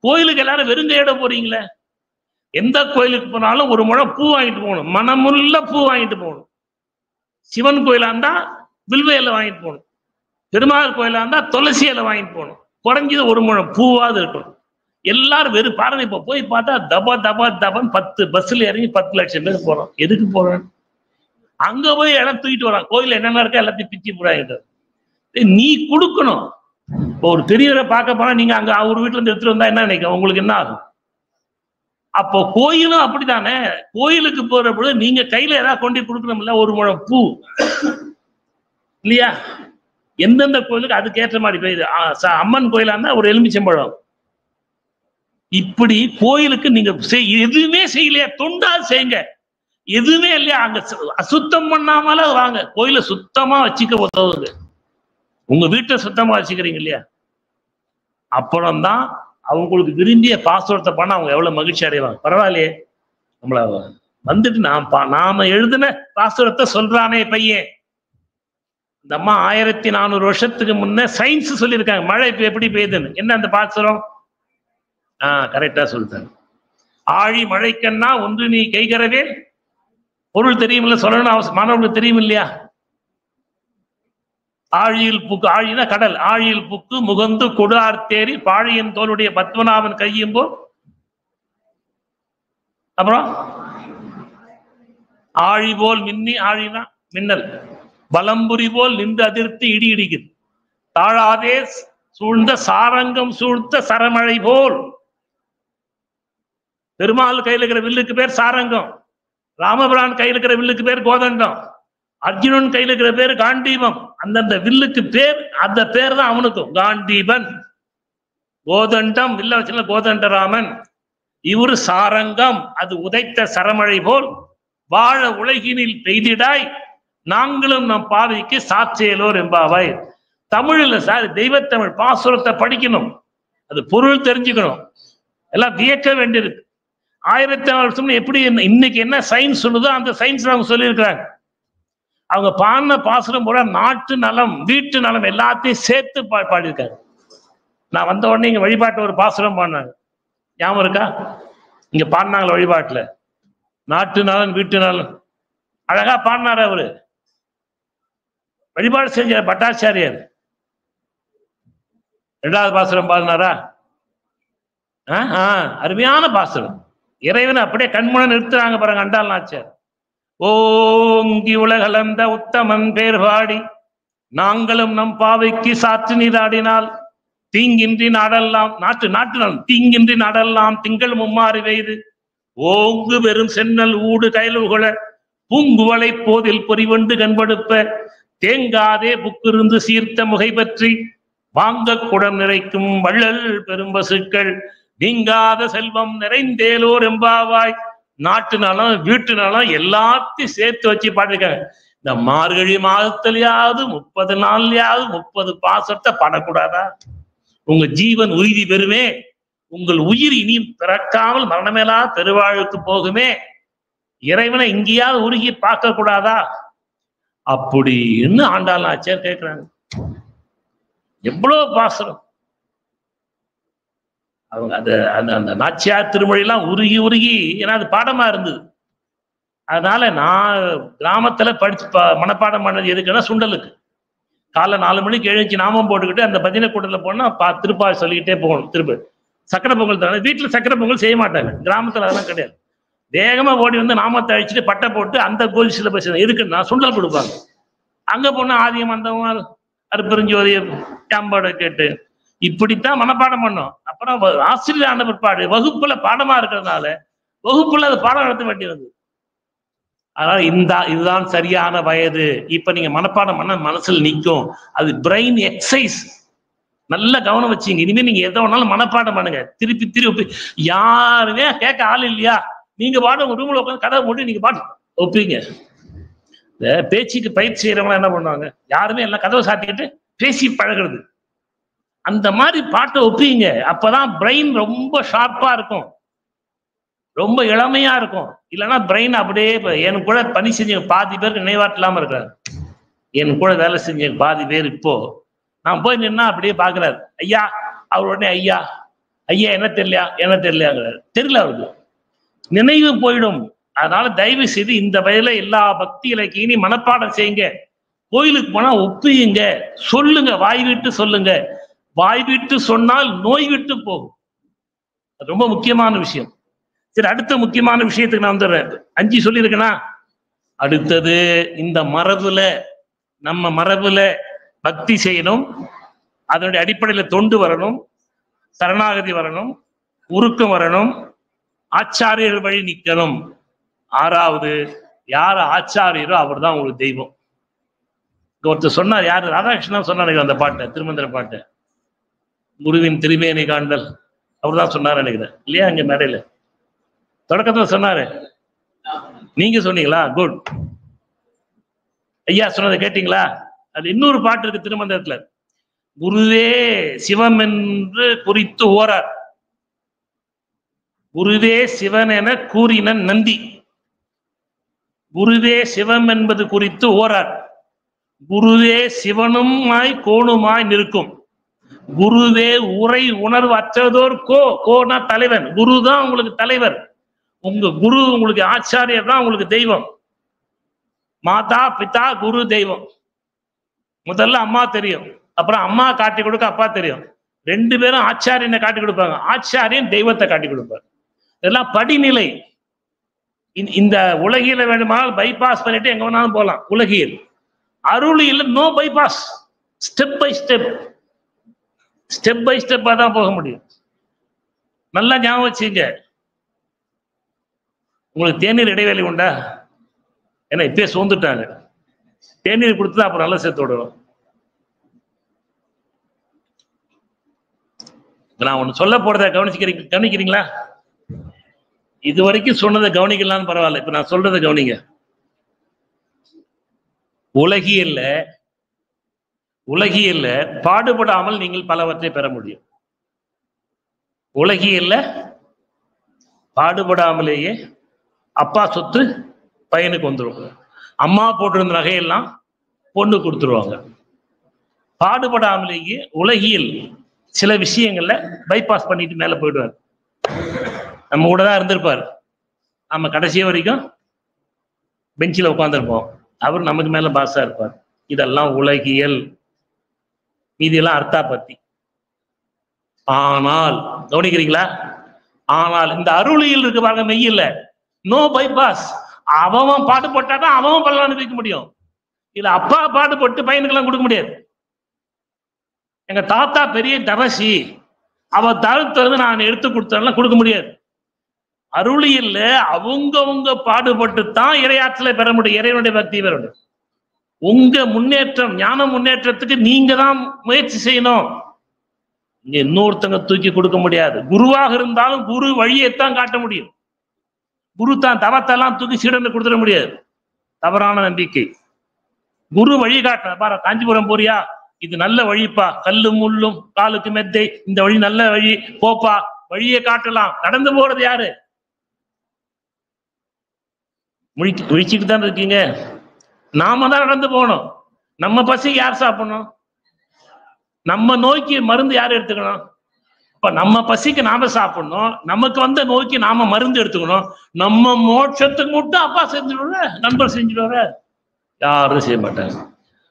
கோயிலுக்கு எல்லாரும் வெறுங்கையோட போறீங்களே. எந்த கோயிலுக்கு போனாலும் ஒரு முழம் பூ வாங்கிட்டு போகணும், மனமுள்ள பூ வாங்கிட்டு போகணும். சிவன் கோயிலா இருந்தா வில்வ இலை வாங்கிட்டு போகணும், பெருமாள் கோயிலா இருந்தா துளசி இலை வாங்கிட்டு போகணும். குறைஞ்சது ஒரு முழம் பூவாது இருக்கணும். எல்லாரும் வெறும் பாருங்க, இப்ப போய் பார்த்தா தபா தபா தபன் 10 பஸ்ல இறங்கி 10 லட்சம் பேர் போறோம். எதுக்கு போறோம்? அங்க போய் இடம் தூக்கிட்டு வரான். கோயில் என்னென்ன இருக்கா எல்லாத்தையும் பிச்சு போறாங்க. நீ கொடுக்கணும். இப்போ ஒரு பெரியவரை பார்க்க போனா நீங்க அங்க அவர் வீட்டுல இருந்து எடுத்துட்டு வந்தா என்ன நினைக்கும், உங்களுக்கு என்ன ஆகும்? அப்போ கோயிலும் அப்படித்தானே. கோயிலுக்கு போற பொழுது நீங்க கையில ஏதாவது கொண்டு கொடுக்கணும்ல, ஒரு முழம் பூ இல்லையா? எந்தெந்த கோயிலுக்கு அதுக்கேற்ற மாதிரி போயிது. அம்மன் கோயிலா இருந்தா ஒரு எலுமிச்சம்பழம். இப்படி கோயிலுக்கு நீங்க எதுவுமே செய்யலையா, தொண்டா செய்யுங்க. எதுவுமே இல்லையா, அங்க அசுத்தம் பண்ணாமல வாங்க, கோயில சுத்தமா வச்சுக்க உதவுங்க. உங்க வீட்டை சுத்தமா வச்சுக்கிறீங்க இல்லையா, அப்புறம்தான் அவங்களுக்கு விரும்பிய பாசுரத்தை பண்ண அவங்க எவ்வளவு மகிழ்ச்சி அடைவாங்க. பரவாயில்லையே, நம்மள வந்துட்டு நாம எழுதின பாசுரத்தை சொல்றானே பையன். இந்த அம்மா 1400 வருஷத்துக்கு முன்ன சயின்ஸ் சொல்லியிருக்காங்க மழை இப்ப எப்படி பெய்யுதுன்னு. என்ன அந்த பாசுரம்? கரெக்டா சொல்லிட்டாங்க. ஆழி மழைக்கன்னா ஒன்று நீ கைகரவே. பொருள் தெரியுமில்ல, சொல்லணும் அவசியம், மாணவர்களுக்கு தெரியும் இல்லையா? ஆழியில் புக்கு, ஆழினா கடல், ஆழியில் புக்கு முகந்து கொடார் தேரி பாழியின் தோளுடைய பத்மநாபன் கையும்போ. அப்புறம் ஆழி போல் மின்னி, ஆழினா மின்னல், பலம்புரி போல் நின்று அதிர்த்து இடி இடிக்குது, தாழாதே சூழ்ந்த சாரங்கம் சூழ்த்த சரமழை போல். பெருமாள் கையில் இருக்கிற வில்லுக்கு பேர் சாரங்கம், ராமபிரான் கையில் இருக்கிற வில்லுக்கு பேர் கோதண்டம், அர்ஜுனன் கையில் இருக்கிற பேர் காண்டீபம். அந்தந்த வில்லுக்கு பேர், அந்த பேர் தான் அவனுக்கும். காண்டீபன், கோதண்டம் வில்ல வச்சுல கோதண்டராமன், இவரு சாரங்கம், அது உதைத்த சரமழை போல். வாழ உலகினில் பெய்திடாய் நாங்களும் நம் பாதைக்கு சாட்சியலோர் எம்பாவாய். தமிழ்ல சார் தெய்வத்தமிழ் பாசுரத்தை படிக்கணும், அது பொருள் தெரிஞ்சுக்கணும், எல்லாம் வியக்க வேண்டியிருக்கு. 1500 வருஷம் எப்படி இன்னைக்கு என்ன சயின்ஸ் சொல்லுதோ அந்த சயின்ஸ் அவங்க சொல்லியிருக்கிறாங்க. அவங்க பாடின பாசுரம் போல நாட்டு நலம் வீட்டு நலம் எல்லாத்தையும் சேர்த்து பாடியிருக்காங்க. நான் வந்த உடனே இங்க வழிபாட்டு ஒரு பாசுரம் பாடினாங்க, ஞாபகம் இருக்கா? இங்க பாடினாங்கள வழிபாட்டுல, நாட்டு நலன் வீட்டு நலன் அழகா பாடினாரு அவரு. வழிபாடு செஞ்ச பட்டாச்சாரியர் 2வது பாசுரம் பாடினாரா? அருமையான பாசுரம். இறைவனை அப்படியே கண்முன நிறுத்துறாங்க பாருங்க அண்டாள் நாச்சியார். ஓங்கி உலகளந்த உத்தமன் பேர் பாடி நாங்களும் நம் பாவைக்கு சாற்று நீராடினால் தீங்கின்றி நாடெல்லாம் நாட்டு நலம் தீங்கின்றி நாடெல்லாம் திங்கள் மும்மாறி வெய்து ஓங்கு வெறும் சென்னல் ஊடு கைலுகுல பூங்குவளை போதில் பொறிவண்டு கண்படுப்ப தேங்காதே புக்கிருந்து சீர்த்த முகை பற்றி வாங்க குடம் நிறைக்கும் வள்ளல் பெரும்பசுக்கள் நீங்காத செல்வம் நிறைந்தேலோர் எம்பாவாய். நாட்டு நலம் வீட்டு நலம் எல்லாத்தையும் சேர்த்து வச்சு பாடிருக்காங்க. இந்த மார்கழி மாதத்திலேயாவது 30 நாள்லயாவது 30 பாசத்தை பாடக்கூடாதா? உங்க ஜீவன் உறுதி பெறுமே, உங்கள் உயிர் இனியும் பிறக்காமல் மரணமேலா பெருவாழ்வுக்கு போகுமே. இறைவனை இங்கேயாவது உருகி பார்க்க கூடாதா? அப்படின்னு ஆண்டாள் நாச்சியார் கேட்கிறாங்க. எவ்வளவு பாசுரம்! அவங்க அந்த நாச்சியார் திருமொழியெல்லாம் உருகி உருகி, ஏன்னா அது பாடமா இருந்தது. அதனால நான் கிராமத்துல படிச்சு மனப்பாடம் பண்ணது எதுக்குன்னா சுண்டலுக்கு. காலை 4 மணிக்கு எழுச்சி நாமம் போட்டுக்கிட்டு அந்த பஜனை கூட்டத்தில் போனா திருப்பாவை சொல்லிக்கிட்டே போகணும். திரும்ப சக்கரை பொங்கல் தானே, வீட்டுல சக்கரை பொங்கல் செய்ய மாட்டாங்க, கிராமத்துல அதெல்லாம் கிடையாது. வேகமா ஓடி வந்து நாமத்தை அழிச்சுட்டு பட்டை போட்டு அந்த கோயில்ல போய் இருக்குன்னா சுண்டல் கொடுப்பாங்க. அங்க போனா ஆதியம் அந்தவங்க அருப்பெருஞ்சோதி சாம்பாடு கேட்டு இப்படித்தான் மனப்பாடம் பண்ணோம். அப்புறம் ஆசிரியர் ஆன பிற்பாடு வகுப்புல பாடமா இருக்கிறதுனால வகுப்புல அது பாடம் நடத்த வேண்டி வந்தது. அதனால இதுதான் சரியான வயது. இப்ப நீங்க மனப்பாடம் பண்ண மனசுல நிற்கும், அது பிரெயின் எக்ஸசைஸ். நல்ல கவனம் வச்சுங்க. இனிமே நீங்க எதை வேணாலும் மனப்பாடம் பண்ணுங்க, திருப்பி திருப்பி. யாருமே கேட்க ஆள் இல்லையா, நீங்க பாடம் உங்க ரூம்ல உட்காந்து கதை மூடி நீங்க பாட்டு ஒப்பீங்க. இந்த பேச்சுக்கு பயிற்சி செய்யறவங்க என்ன பண்ணுவாங்க, யாருமே எல்லாம் கதவை சாத்திக்கிட்டு பேசி பழகிறது. அந்த மாதிரி பாட்டை ஒப்பீங்க. அப்பதான் பிரெயின் ரொம்ப ஷார்ப்பா இருக்கும், ரொம்ப இளமையா இருக்கும். இல்லைன்னா பிரெயின் அப்படியே. என் கூட பணி செஞ்ச பாதி பேருக்கு நினைவாட்டு இல்லாம இருக்கிறாரு. என் கூட வேலை செஞ்ச பாதி பேர் இப்போ நான் போய் நின்னா அப்படியே பாக்குறாரு. ஐயா, அவர் உடனே ஐயா ஐயா என்ன தெரியலையாங்கிறாரு. தெரியல, அவருக்கு நினைவு போயிடும். அதனால தயவு செய்து இந்த வயதுல எல்லா பக்தி இலக்கியம் மனப்பாடம் செய்யுங்க. கோயிலுக்கு போனா ஒப்புயுங்க, சொல்லுங்க, வாய் விட்டு சொல்லுங்க. வாய் விட்டு சொன்னால் நோய் விட்டு போகும். அது ரொம்ப முக்கியமான விஷயம். சரி, அடுத்த முக்கியமான விஷயத்துக்கு நான் வந்துடுறேன். 5 சொல்லியிருக்கேனா? அடுத்தது இந்த மரபுல, நம்ம மரபுல பக்தி செய்யணும், அதனுடைய அடிப்படையில் தொண்டு வரணும், சரணாகதி வரணும், உருக்கம் வரணும், ஆச்சாரியர் வழி நிற்கணும். 6வது, யார் ஆச்சாரியரோ அவர் தான் உங்களுக்கு தெய்வம். ஒருத்தர் சொன்னார், யாரு ராதாகிருஷ்ணன் சொன்னாரு அந்த பாட்டை, திருமந்திர பாட்டை, குருவின் திருமேனி காண்டல், அவர் தான் சொன்னார் நினைக்கிறேன் இல்லையா? அங்க மேடையில தொடக்கத்துல சொன்னாரு, நீங்க சொன்னீங்களா? குட். ஐயா சொன்னதை கேட்டீங்களா? அது இன்னொரு பாட்டு இருக்கு திருமந்திரத்துல, குருவே சிவம் என்று குறித்து ஓரார், குருவே சிவன் என கூறின நந்தி, குருவே சிவம் என்பது குறித்து ஓரார், குருவே சிவனுமாய் கோணுமாய் நிற்கும், குருவே உரை உணர்வு அற்றதோர் கோனா தலைவன், குரு தான் உங்களுக்கு தலைவர், உங்க குரு உங்களுக்கு ஆச்சாரியர் தான் உங்களுக்கு தெய்வம். மாதா பிதா குரு தெய்வம். முதல்ல அம்மா தெரியும், அப்புறம் அம்மா காட்டி கொடுக்க அப்பா தெரியும். 2 பேரும் ஆச்சாரியனை காட்டி கொடுப்பாங்க, ஆச்சாரியன் தெய்வத்தை காட்டி கொடுப்பார். இதெல்லாம் படிநிலை. இந்த உலகில வேணுமானால் பைபாஸ் பண்ணிட்டு எங்க வேணாலும் போகலாம். உலகியல். அருளியல் no bypass, step by step, step by ஸ்டெப்பா தான் போக முடியும். நல்லா ஞாபகம் வச்சுங்க. உங்களுக்கு தேநீர் இடைவேளை உண்டா? ஏன்னா இப்பயே சோர்ந்துட்டாங்க. தேநீர் கொடுத்து அப்புறம் நல்லா சேர்த்து விடுவோம். நான் ஒண்ணு சொல்ல போறத கவனிக்கிறீங்களா? இது வரைக்கும் சொன்னதை கவனிக்கலான்னு பரவாயில்ல, இப்ப நான் சொல்றதை கவனிங்க. உலகியல்ல பாடுபடாமல் நீங்கள் பலவற்றை பெற முடியும். உலகியல்ல பாடுபடாமலேயே அப்பா சொத்து பையனுக்கு வந்துடும், அம்மா போட்டிருந்த நகையெல்லாம் பொண்ணு கொடுத்துருவாங்க. பாடுபடாமலேயே உலகியல் சில விஷயங்கள்ல பைபாஸ் பண்ணிட்டு மேல போயிடுவார். நம்ம கூட தான் இருந்திருப்பார், நம்ம கடைசி வரைக்கும் பெஞ்சில் உட்காந்துருப்போம், அவர் நமக்கு மேல பாஸா இருப்பார். இதெல்லாம் உலகியல், மீதியெல்லாம் அர்த்தா பத்தி. ஆனால் கவனிக்கிறீங்களா? ஆனால் இந்த அருளியல் இருக்கு பாருங்க, மெய்யில்ல நோ பைபாஸ். அவன் பாடுபட்டாதான் அவன் பலன் அனுபவிக்க முடியும். இல்ல அப்பா பாடுபட்டு பையனுக்கெல்லாம் கொடுக்க முடியாது. எங்க தாத்தா பெரிய தவசி, அவ தருத்து நான் எடுத்து கொடுத்தெல்லாம் கொடுக்க முடியாது. அருளியல்ல அவங்க பாடுபட்டு தான் இறையாற்றலை பெற முடியும், இறைவனுடைய பக்தி பெற முடியும். உங்க முன்னேற்றம், ஞான முன்னேற்றத்துக்கு நீங்க தான் முயற்சி செய்யணும். இங்க இன்னொருத்தங்க தூக்கி கொடுக்க முடியாது. குருவாக இருந்தாலும் குரு வழியைத்தான் காட்ட முடியும். குரு தான் தவத்தெல்லாம் தூக்கி சீடனை கொடுத்துட முடியாது, தவறான நம்பிக்கை. குரு வழி காட்ட, பாரு காஞ்சிபுரம் போறியா, இது நல்ல வழிப்பா, கல்லும் முள்ளும் காலுக்கு மெத்தை, இந்த வழி நல்ல வழி, போப்பா, வழியை காட்டலாம். நடந்து போறது யாரு? முழிச்சுட்டு தான் இருக்கீங்க. நாம தான் நடந்து போகணும். நம்ம பசிக்கு யார் சாப்பிடணும்? நம்ம நோய்க்கு மருந்து யார் எடுத்துக்கணும்? இப்ப நம்ம பசிக்கு நாம சாப்பிடணும், நமக்கு வந்த நோய்க்கு நாம மருந்து எடுத்துக்கணும். நம்ம மோட்சத்துக்கு மட்டும் அப்பா செஞ்சுடுற, நண்பர் செஞ்சுடுற, யாரும் செய்ய மாட்டாங்க.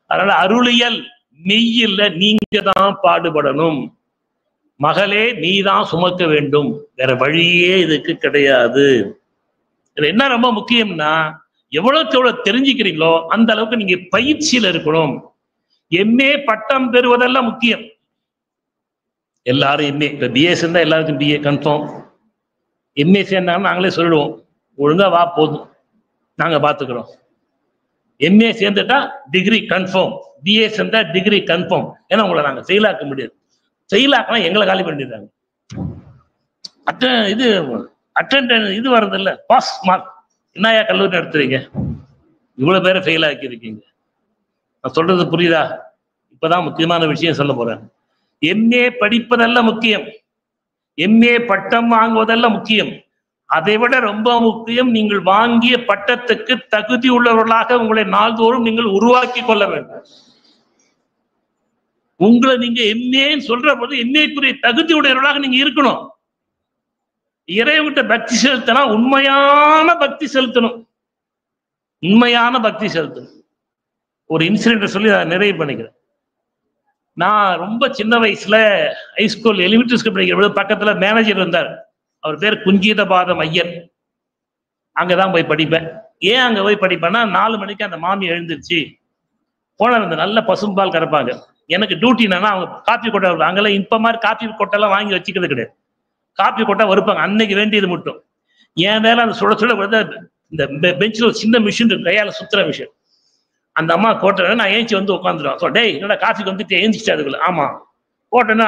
அதனால அருளியல் மெய்யில்ல நீங்க தான் பாடுபடணும். மகளே நீ தான் சுமக்க வேண்டும், வேற வழியே இதுக்கு கிடையாது. இதுல என்ன ரொம்ப முக்கியம்னா, எவ்வளவுக்கு எவ்வளவு தெரிஞ்சுக்கிறீங்களோ அந்த அளவுக்கு நீங்க பயிற்சியில இருக்கணும். எம்ஏ பட்டம் பெறுவதெல்லாம் முக்கியம். எல்லாரும் எம்ஏ, இப்ப பிஏ சேர்ந்தா எல்லாருக்கும் பிஏ கன்ஃபார்ம். எம்ஏ சேர்ந்தாங்கன்னா நாங்களே சொல்லிடுவோம், ஒழுங்கா வா போதும், நாங்க பாத்துக்கிறோம். எம்ஏ சேர்ந்துட்டா டிகிரி கன்ஃபார்ம், பிஏ சேர்ந்தா டிகிரி கன்ஃபார்ம். ஏன்னா உங்களை நாங்க செயலாக்க முடியாது. செயலாக்கலாம் எங்களை காலி பண்ணிடுறாங்க. இது வர்றது இல்ல, பாஸ் மார்க். என்னையா கல்லூரி நடத்துறீங்க, இவ்வளவு பேரை ஃபெயில் ஆக்கி இருக்கீங்க. நான் சொல்றது புரியுதா? இப்பதான் முக்கியமான விஷயம் சொல்ல போறேன். எம்ஏ படிப்பதெல்லாம் முக்கியம், எம்ஏ பட்டம் வாங்குவதெல்லாம் முக்கியம். அதை விட ரொம்ப முக்கியம், நீங்கள் வாங்கிய பட்டத்துக்கு தகுதி உள்ளவர்களாக உங்களை நாள்தோறும் நீங்கள் உருவாக்கி கொள்ள வேண்டும். உங்களை நீங்க எம்ஏன்னு சொல்ற போது எம்ஏக்குரிய தகுதி உடையவர்களாக நீங்க இருக்கணும். இறைவன்கிட்ட பக்தி செலுத்தினா உண்மையான பக்தி செலுத்தணும், உண்மையான பக்தி செலுத்தணும். ஒரு இன்சிடென்ட் சொல்லி நான் நிறைவு பண்ணிக்கிறேன். நான் ரொம்ப சின்ன வயசுல ஹைஸ்கூல் எலிமெண்டரி ஸ்கூல் படிக்கிற பக்கத்துல மேனேஜர் இருந்தார், அவர் பேர் குஞ்சீதபாதம் ஐயர். அங்கதான் போய் படிப்பேன். ஏன் அங்க போய் படிப்பேன்னா, 4 மணிக்கு அந்த மாமி எழுந்துருச்சு போன இந்த நல்ல பசும்பால் கறப்பாங்க. எனக்கு டியூட்டி என்னன்னா அவங்க காப்பி கொட்டை வருவாங்க. அங்கெல்லாம் இப்ப மாதிரி காப்பி கொட்டெல்லாம் வாங்கி வச்சுக்கிறது கிடையாது. காப்பி கொட்டை வறுப்பாங்க அன்னைக்கு வேண்டியது மட்டும். என் வேலை அந்த சுட சுட இந்த பெஞ்சில் ஒரு சின்ன மிஷின் இருக்கு, கையால சுத்துற மிஷின். அந்த அம்மா கோட்டை நான் ஏஞ்சி வந்து உட்காந்துருவேன். டேய் என்னடா காஃபிக்கு வந்துட்டு ஏஞ்சிச்சு அதுக்குள்ள. ஆமா கோட்டைன்னா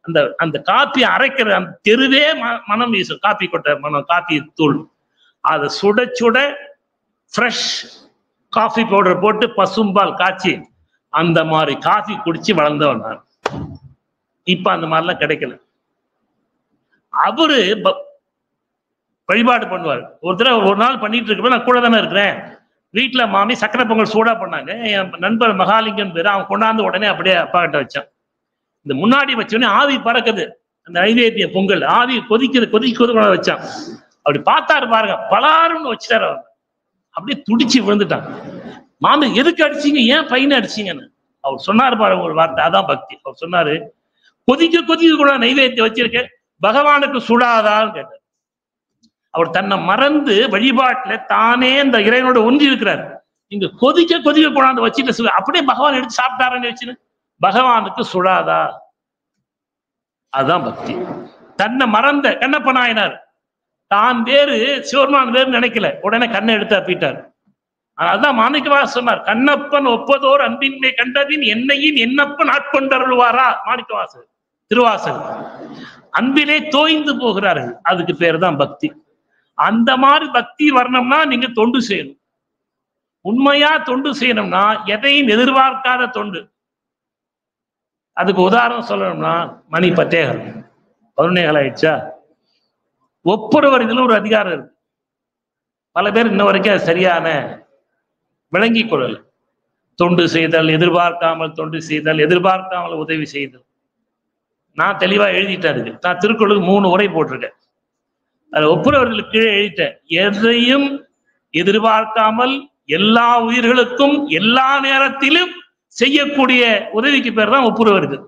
அந்த அந்த காப்பி அரைக்கிற அந்த தெருவே மனம் வீசும். காப்பி கொட்டை மனம், காப்பி தூள். அதை சுட சுட ஃப்ரெஷ் காஃபி பவுடர் போட்டு பசும்பால் காய்ச்சி அந்த மாதிரி காஃபி குடிச்சு வளர்ந்தவன் நான். இப்ப அந்த மாதிரிலாம் கிடைக்கல. அவரு வழிபாடு பண்ணுவார். ஒரு நாள் பண்ணிட்டு இருக்கப்ப நான் கூட தானே இருக்கிறேன். வீட்டுல மாமி சக்கரை பொங்கல் சூடா பண்ணாங்க. என் நண்பர் மகாலிங்கம் பேரு, அவன் கொண்டாந்து உடனே அப்படியே அப்பா கிட்ட வச்சான். இந்த முன்னாடி வச்சோடனே ஆவி பறக்குது. அந்த நைவேத்திய பொங்கல் ஆவி கொதிக்க வச்சான். அப்படி பார்த்தாரு பாருங்க, பலாருன்னு வச்சுட்டாரு. அவர் அப்படியே துடிச்சு விழுந்துட்டான். மாமி எதுக்கு அடிச்சீங்க, ஏன் பையனை அடிச்சீங்கன்னு அவர் சொன்னாரு பாருங்க ஒரு வார்த்தை. அதான் பக்தி. அவர் சொன்னாரு, கொதிக்க கூட நைவேத்தியம் வச்சிருக்கேன், பகவானுக்கு சுடாதான்னு கேட்டார். அவர் தன்னை மறந்து வழிபாட்டுல தானே இந்த இறைவனோட ஒன்றி இருக்கிறார். நீங்க கொதிக்க கொண்டாந்து வச்சுட்டு அப்படியே பகவான் எடுத்து சாப்பிட்டாருன்னு வச்சுன்னு பகவானுக்கு சுடாதா? அதுதான் பக்தி. தன்னை மறந்த கண்ணப்ப நாயனார் தான் வேறு சிவருமான் வேறு நினைக்கல, உடனே கண்ணை எடுத்து அப்பிட்டார். அதுதான் மாணிக்கவாசர் சொன்னார், கண்ணப்பன் ஒப்பதோர் அன்பின்மை கண்டதின் என்னையின் என்னப்பன் ஆட்கொண்டருள்வாரா. மாணிக்கவாசர் திருவாசகம். அன்பிலே தோய்ந்து போகிறார்கள், அதுக்கு பேர் தான் பக்தி. அந்த மாதிரி பக்தி வரணும்னா நீங்க தொண்டு செய்யணும். உண்மையா தொண்டு செய்யணும்னா எதையும் எதிர்பார்க்காத தொண்டு. அதுக்கு உதாரணம் சொல்லணும்னா மணி 10 ஆயிடுச்சா, ஒப்புரவர் இதுல ஒரு அதிகாரம் இருக்கு. பல பேர் இன்ன வரைக்கும் அது சரியான விளங்கி கொள்ளல. தொண்டு செய்தல், எதிர்பார்க்காமல் தொண்டு செய்தல், எதிர்பார்க்காமல் உதவி செய்தல். நான் தெளிவா எழுதிட்டேன். அதுக்கு நான் திருக்குறளுக்கு 3 உரை போட்டிருக்கேன். அது ஒப்புரவர்களுக்கு கீழே எழுதிட்டேன். எதையும் எதிர்பார்க்காமல் எல்லா உயிர்களுக்கும் எல்லா நேரத்திலும் செய்யக்கூடிய உதவிக்கு பேர் தான் ஒப்புரவர்கள்.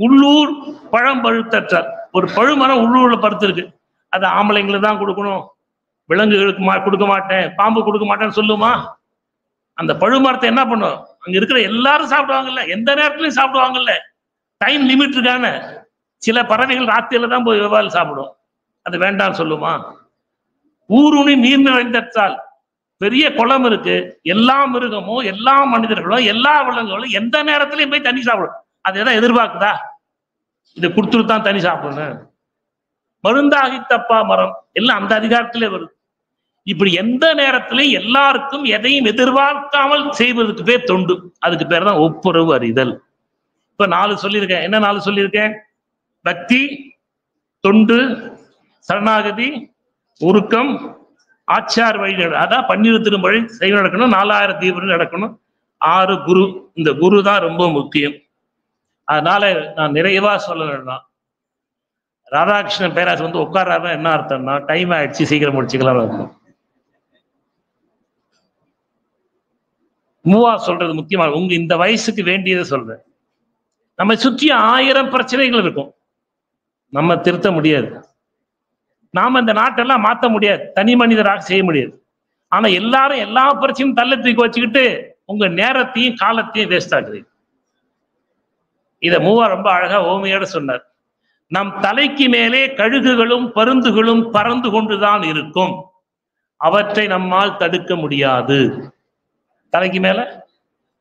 உள்ளூர் பழம் பழுத்தற்றார். ஒரு பழுமரம் உள்ளூர்ல படுத்திருக்கு, அது ஆம்பளைங்களுக்கு தான் கொடுக்கணும், விலங்குகளுக்கு கொடுக்க மாட்டேன், பாம்பு கொடுக்க மாட்டேன்னு சொல்லுமா? அந்த பழுமரத்தை என்ன பண்ணும், அங்க இருக்கிற எல்லாரும் சாப்பிடுவாங்கல்ல, எந்த நேரத்திலையும் சாப்பிடுவாங்கல்ல, டைம் லிமிட் இருக்கான. சில பறவைகள் ராத்திரியில தான் போய் வெவ்வாறு சாப்பிடும், அது வேண்டாம்னு சொல்லுமா? ஊருணி நீர் நிறைந்தால் பெரிய குளம் இருக்கு, எல்லா மிருகமும் எல்லா மனிதர்களும் எல்லா விலங்குகளும் எந்த நேரத்திலையும் போய் தண்ணி சாப்பிடும், அது எதாவது எதிர்பார்க்குதா? இதை கொடுத்துட்டு தான் தண்ணி சாப்பிடணும். மருந்தாகி தப்பா மரம் எல்லாம் அந்த அதிகாரத்திலே வருது. இப்படி எந்த நேரத்திலையும் எல்லாருக்கும் எதையும் எதிர்பார்க்காமல் செய்வதற்கு பேர் தொண்டு. அதுக்கு பேர் தான் ஒப்புரவு அறிதல். இப்ப 4 சொல்லியிருக்கேன். என்ன 4 சொல்லியிருக்கேன்? பக்தி, தொண்டு, சரணாகதி, உருக்கம், ஆச்சார் வழி. அதான் 12 திருமொழி செய்ய நடக்கணும், 4000 தீவிரம் நடக்கணும், 6 குரு. இந்த குரு தான் ரொம்ப முக்கியம். அதனால நான் நிறைவா சொல்லணும்னா, ராதாகிருஷ்ணன் பேராசு வந்து உட்கார்றாருன்னா என்ன அர்த்தம்னா, டைம் ஆயிடுச்சு சீக்கிரம் முடிச்சுக்கலாம் இருக்கும். மூவா சொல்றது முக்கியமா. உங்க இந்த வயசுக்கு வேண்டியதை சொல்றேன். நம்ம சுற்றி 1000 பிரச்சனைகள் இருக்கும், நம்ம திருத்த முடியாது. நாம இந்த நாட்டெல்லாம் மாற்ற முடியாது, தனி மனிதராக செய்ய முடியாது. ஆனா எல்லாரும் எல்லா பிரச்சனையும் தள்ள தூக்கி வச்சுக்கிட்டு உங்க நேரத்தையும் காலத்தையும் வேஸ்ட் ஆகுறீங்க. இத மூவா ரொம்ப அழகா ஓமையோட சொன்னார். நம் தலைக்கு மேலே கழுகுகளும் பருந்துகளும் பறந்து கொண்டுதான் இருக்கும், அவற்றை நம்மால் தடுக்க முடியாது. தலைக்கு மேல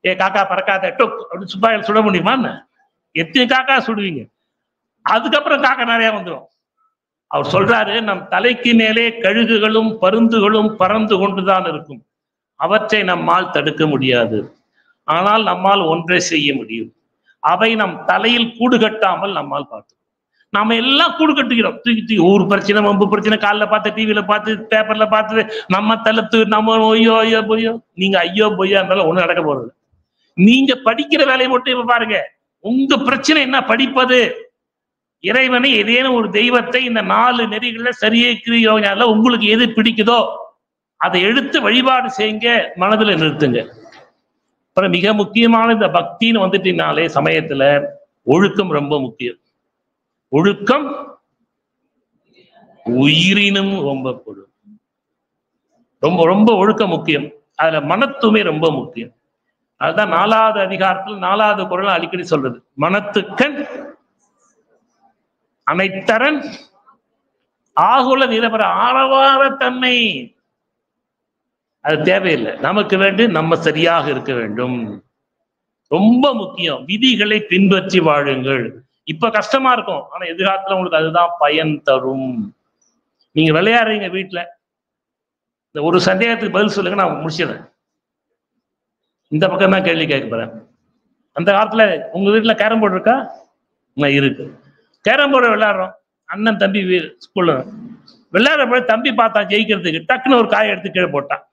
காக்கா பறக்காத டொக் அப்படின்னு சுப்பாயில் சுட முடியுமா? எத்தனை காக்கா சுடுவீங்க, அதுக்கப்புறம் காக்கா நிறைய வந்துடும். அவர் சொல்றாரு, நம் தலைக்கு மேலே கழுகுகளும் பருந்துகளும் பறந்து கொண்டுதான் இருக்கும், அவற்றை நம்மால் தடுக்க முடியாது. ஆனால் நம்மால் ஒன்றை செய்ய முடியும், அவை நம் தலையில் கூடு கட்டாமல் நம்மால் பார்த்து. நாம எல்லாம் கூடு கட்டுகிறோம், தூக்கி ஊர் பிரச்சனை, வம்பு பிரச்சனை, காலில் பார்த்து, டிவியில பார்த்து, பேப்பர்ல பார்த்து, நம்ம தள்ளத்து நம்ம ஐயோ ஐயோ பொய்யோ. நீங்க ஐயோ பொய்யா இருந்தாலும் ஒண்ணு நடக்க போறது. நீங்க படிக்கிற வேலையை மட்டும் இப்ப பாருங்க. உங்க பிரச்சனை என்ன? படிப்பது. இறைவனை ஏதேனும் ஒரு தெய்வத்தை இந்த 4 நெறிகள்ல சரியாக உங்களுக்கு எது பிடிக்குதோ அதை எடுத்து வழிபாடு செய்யுங்க, மனதில் நிறுத்துங்க. அப்புறம் மிக முக்கியமான இந்த பக்தின்னு வந்துட்டீங்கனாலே சமயத்துல ஒழுக்கம் ரொம்ப முக்கியம். ஒழுக்கம் உயிரினும் ரொம்ப பொருள். ரொம்ப ரொம்ப ஒழுக்கம் முக்கியம். அதுல மனத்துமே ரொம்ப முக்கியம். அதுதான் 4வது அதிகாரத்தில் 4வது குறள் அடிக்கடி சொல்றது. மனத்துக்கண் அனைத்தரன் ஆகுல நிரபர ஆரவார தன்மை. அது தேவையில்லை. நமக்கு வேண்டி நம்ம சரியாக இருக்க வேண்டும். ரொம்ப முக்கியம். விதிகளை பின்பற்றி வாழுங்கள். இப்ப கஷ்டமா இருக்கும், ஆனா எதிர்காலத்துல உங்களுக்கு அதுதான் பயன் தரும். நீங்க விளையாடுறீங்க வீட்டுல, இந்த ஒரு சந்தேகத்துக்கு பதில் சொல்லுங்க, நான் முடிச்சிடுறேன். இந்த பக்கம் தான் கேள்வி கேட்க போறேன். அந்த காலத்துல உங்க வீட்டுல கேரம் போர்டு இருக்கா? இருக்கு. கேரம் போர்டு விளையாடுறோம், அண்ணன் தம்பி ஸ்கூல்ல விளையாடுற தம்பி பார்த்தா ஜெயிக்கிறதுக்கு டக்குன்னு ஒரு காயை எடுத்து கீழே போட்டான்.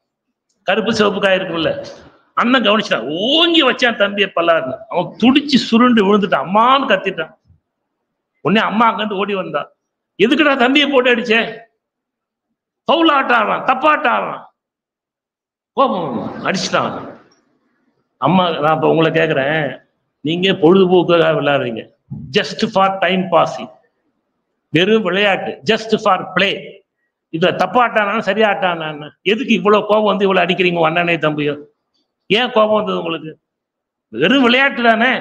கருப்பு சிவப்பு காய் இருக்குல்ல, அண்ணன் கவனிச்சான், ஓங்கி வச்சான் தம்பியை பல்லாருன்னு. அவன் துடிச்சு சுருண்டு விழுந்துட்டான், அம்மான்னு கத்திட்டான். உடனே அம்மா அங்கிருந்து ஓடி வந்தா, எதுக்குடா தம்பியை போட்டு அடிச்சே? பவுல் ஆட்ட ஆடுறான், தப்பாட்ட ஆடுறான், கோபம் அடிச்சுட்டான். அம்மா, நான் இப்ப உங்களை கேட்கிறேன், நீங்க பொழுதுபோக்காக விளையாடுறீங்க, ஜஸ்ட் ஃபார் டைம் பாசிங், வெறும் விளையாட்டு, ஜஸ்ட் ஃபார் பிளே. இதுல தப்பாட்டானா சரியாட்டானா? எதுக்கு இவ்வளவு கோபம் வந்து இவ்வளவு அடிக்கிறீங்க அண்ணனே தம்பியோ? ஏன் கோபம் வந்தது உங்களுக்கு? வெறும் விளையாட்டு தானே.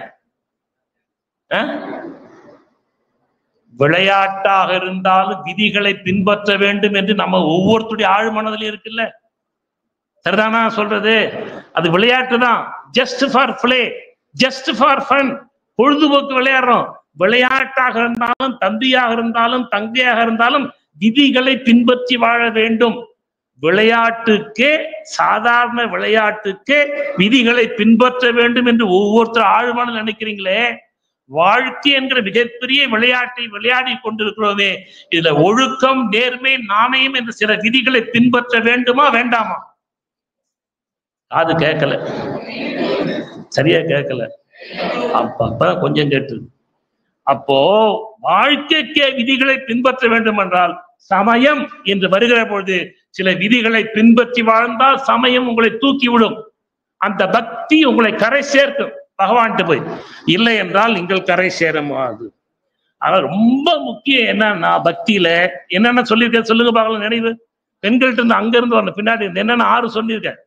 விளையாட்டாக இருந்தாலும் விதிகளை பின்பற்ற வேண்டும் என்று நம்ம ஒவ்வொருத்தருடைய ஆழ் மனதிலும் இருக்குல்ல. சரிதானா சொல்றது? அது விளையாட்டு தான். Just for play, just for fun, பொழுதுபோக்கு விளையாடுறோம். விளையாட்டாக இருந்தாலும், தம்பியாக இருந்தாலும், தங்கையாக இருந்தாலும் விதிகளை பின்பற்றி வாழ வேண்டும். விளையாட்டுக்கே, சாதாரண விளையாட்டுக்கே விதிகளை பின்பற்ற வேண்டும் என்று ஒவ்வொருத்தர் ஆழ்மான நினைக்கிறீங்களே. வாழ்க்கை என்கிற மிகப்பெரிய விளையாட்டை விளையாடி கொண்டிருக்கிறோமே, இதுல ஒழுக்கம், நேர்மை, நாணயம் என்ற சில விதிகளை பின்பற்ற வேண்டுமா வேண்டாமா? அது கேட்கல, சரியா கேட்கல. அப்ப கொஞ்சம் கேட்டு. அப்போ வாழ்க்கைக்கே விதிகளை பின்பற்ற வேண்டும் என்றால் சமயம் என்று வருகிற பொழுது சில விதிகளை பின்பற்றி வாழ்ந்தால் சமயம் உங்களை தூக்கிவிடும். அந்த பக்தி உங்களை கரை சேர்க்கும் பகவான்கிட்ட போய். இல்லை என்றால் நீங்கள் கரை சேரமாது. ஆனா ரொம்ப முக்கியம் என்னன்னா, பக்தியில என்னென்ன சொல்லியிருக்க சொல்லுங்க பார்க்கலாம். நினைவு பெண்கள்ட்ட இருந்து அங்க இருந்து வரணும், பின்னாடி இருந்து என்னென்ன 6 சொல்லியிருக்கேன்.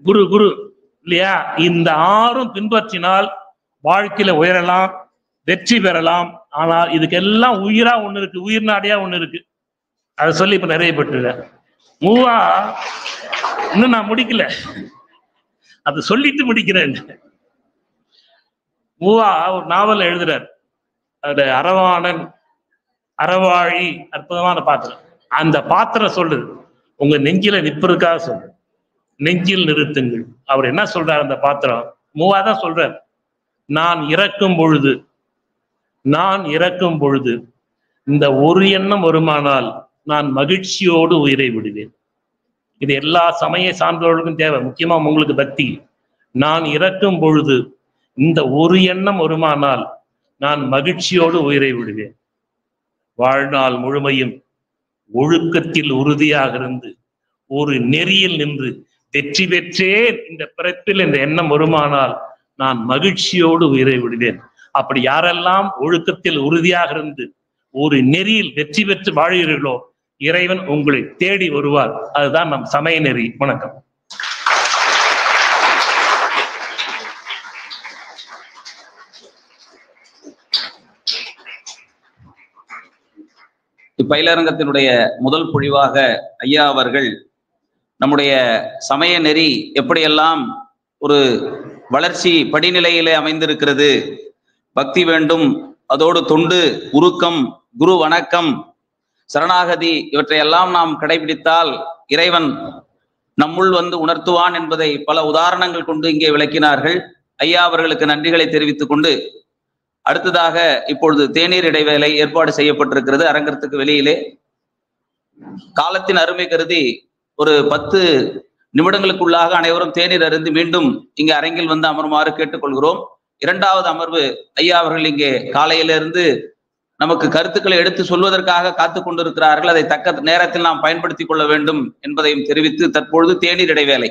குரு குரு இல்லையா? இந்த 6ம் பின்பற்றினால் வாழ்க்கையில உயரலாம், வெற்றி பெறலாம். ஆனால் இதுக்கெல்லாம் உயிரா ஒண்ணு இருக்கு, உயிர் நாடியா ஒண்ணு இருக்கு. அதை சொல்லி இப்ப நிறைய பெற்றுறேன். மூவா இன்னும் நான் முடிக்கல, அது சொல்லிட்டு முடிக்கிறேன். மூவா ஒரு நாவல் எழுதுறார். அது அரவாணன் அறவாழி, அற்புதமான பாத்திரம். அந்த பாத்திரம் சொல்லுது, உங்க நெஞ்சில நிற்பதற்காக சொல்றது, நெஞ்சில் நிறுத்துங்கள். அவர் என்ன சொல்றார்? அந்த பாத்திரம் மூவாதான் சொல்றார், நான் இறக்கும் பொழுது இந்த ஒரு எண்ணம் வருமானால் நான் மகிழ்ச்சியோடு உயிரை விடுவேன். இது எல்லா சமய சான்றோர்களுக்கும் தேவை, முக்கியமா உங்களுக்கு பக்தி. நான் இறக்கும் பொழுது இந்த ஒரு எண்ணம் வருமானால் நான் மகிழ்ச்சியோடு உயிரை விடுவேன். வாழ்நாள் முழுமையும் ஒழுக்கத்தில் உறுதியாக இருந்து ஒரு நெறியில் நின்று வெற்றி பெற்றேன் இந்த பிறப்பில் இந்த எண்ணம் வருமானால் நான் மகிழ்ச்சியோடு உயிரை விடுவேன். அப்படி யாரெல்லாம் ஒழுக்கத்தில் உறுதியாக இருந்து ஒரு நெறியில் வெற்றி பெற்று வாழ்கிறீர்களோ இறைவன் உங்களை தேடி வருவார். அதுதான் நம் சமய நெறி. வணக்கம். இப்பயிலரங்கத்தினுடைய முதல் பொழிவாக ஐயா அவர்கள் நம்முடைய சமய நெறி எப்படியெல்லாம் ஒரு வளர்ச்சி படிநிலையிலே அமைந்திருக்கிறது, பக்தி வேண்டும், அதோடு தொண்டு, உருக்கம், குரு வணக்கம், சரணாகதி, இவற்றையெல்லாம் நாம் கடைபிடித்தால் இறைவன் நம்முள் வந்து உணர்த்துவான் என்பதை பல உதாரணங்கள் கொண்டு இங்கே விளக்கினார்கள். ஐயா அவர்களுக்கு நன்றிகளை தெரிவித்துக் கொண்டு அடுத்ததாக இப்பொழுது தேநீர் இடைவேளை ஏற்பாடு செய்யப்பட்டிருக்கிறது அரங்கத்துக்கு வெளியிலே. காலத்தின் அருமை கருதி ஒரு 10 நிமிடங்களுக்குள்ளாக அனைவரும் தேநீர் அருந்து மீண்டும் இங்கே அரங்கில் வந்து அமருமாறு கேட்டுக்கொள்கிறோம். 2வது அமர்வு ஐயா அவர்கள் இங்கே காலையிலிருந்து நமக்கு கருத்துக்களை எடுத்து சொல்வதற்காக காத்து கொண்டிருக்கிறார்கள். அதை தக்க நேரத்தில் நாம் பயன்படுத்திக் கொள்ள வேண்டும் என்பதையும் தெரிவித்து தற்பொழுது தேநீர் இடைவேளை.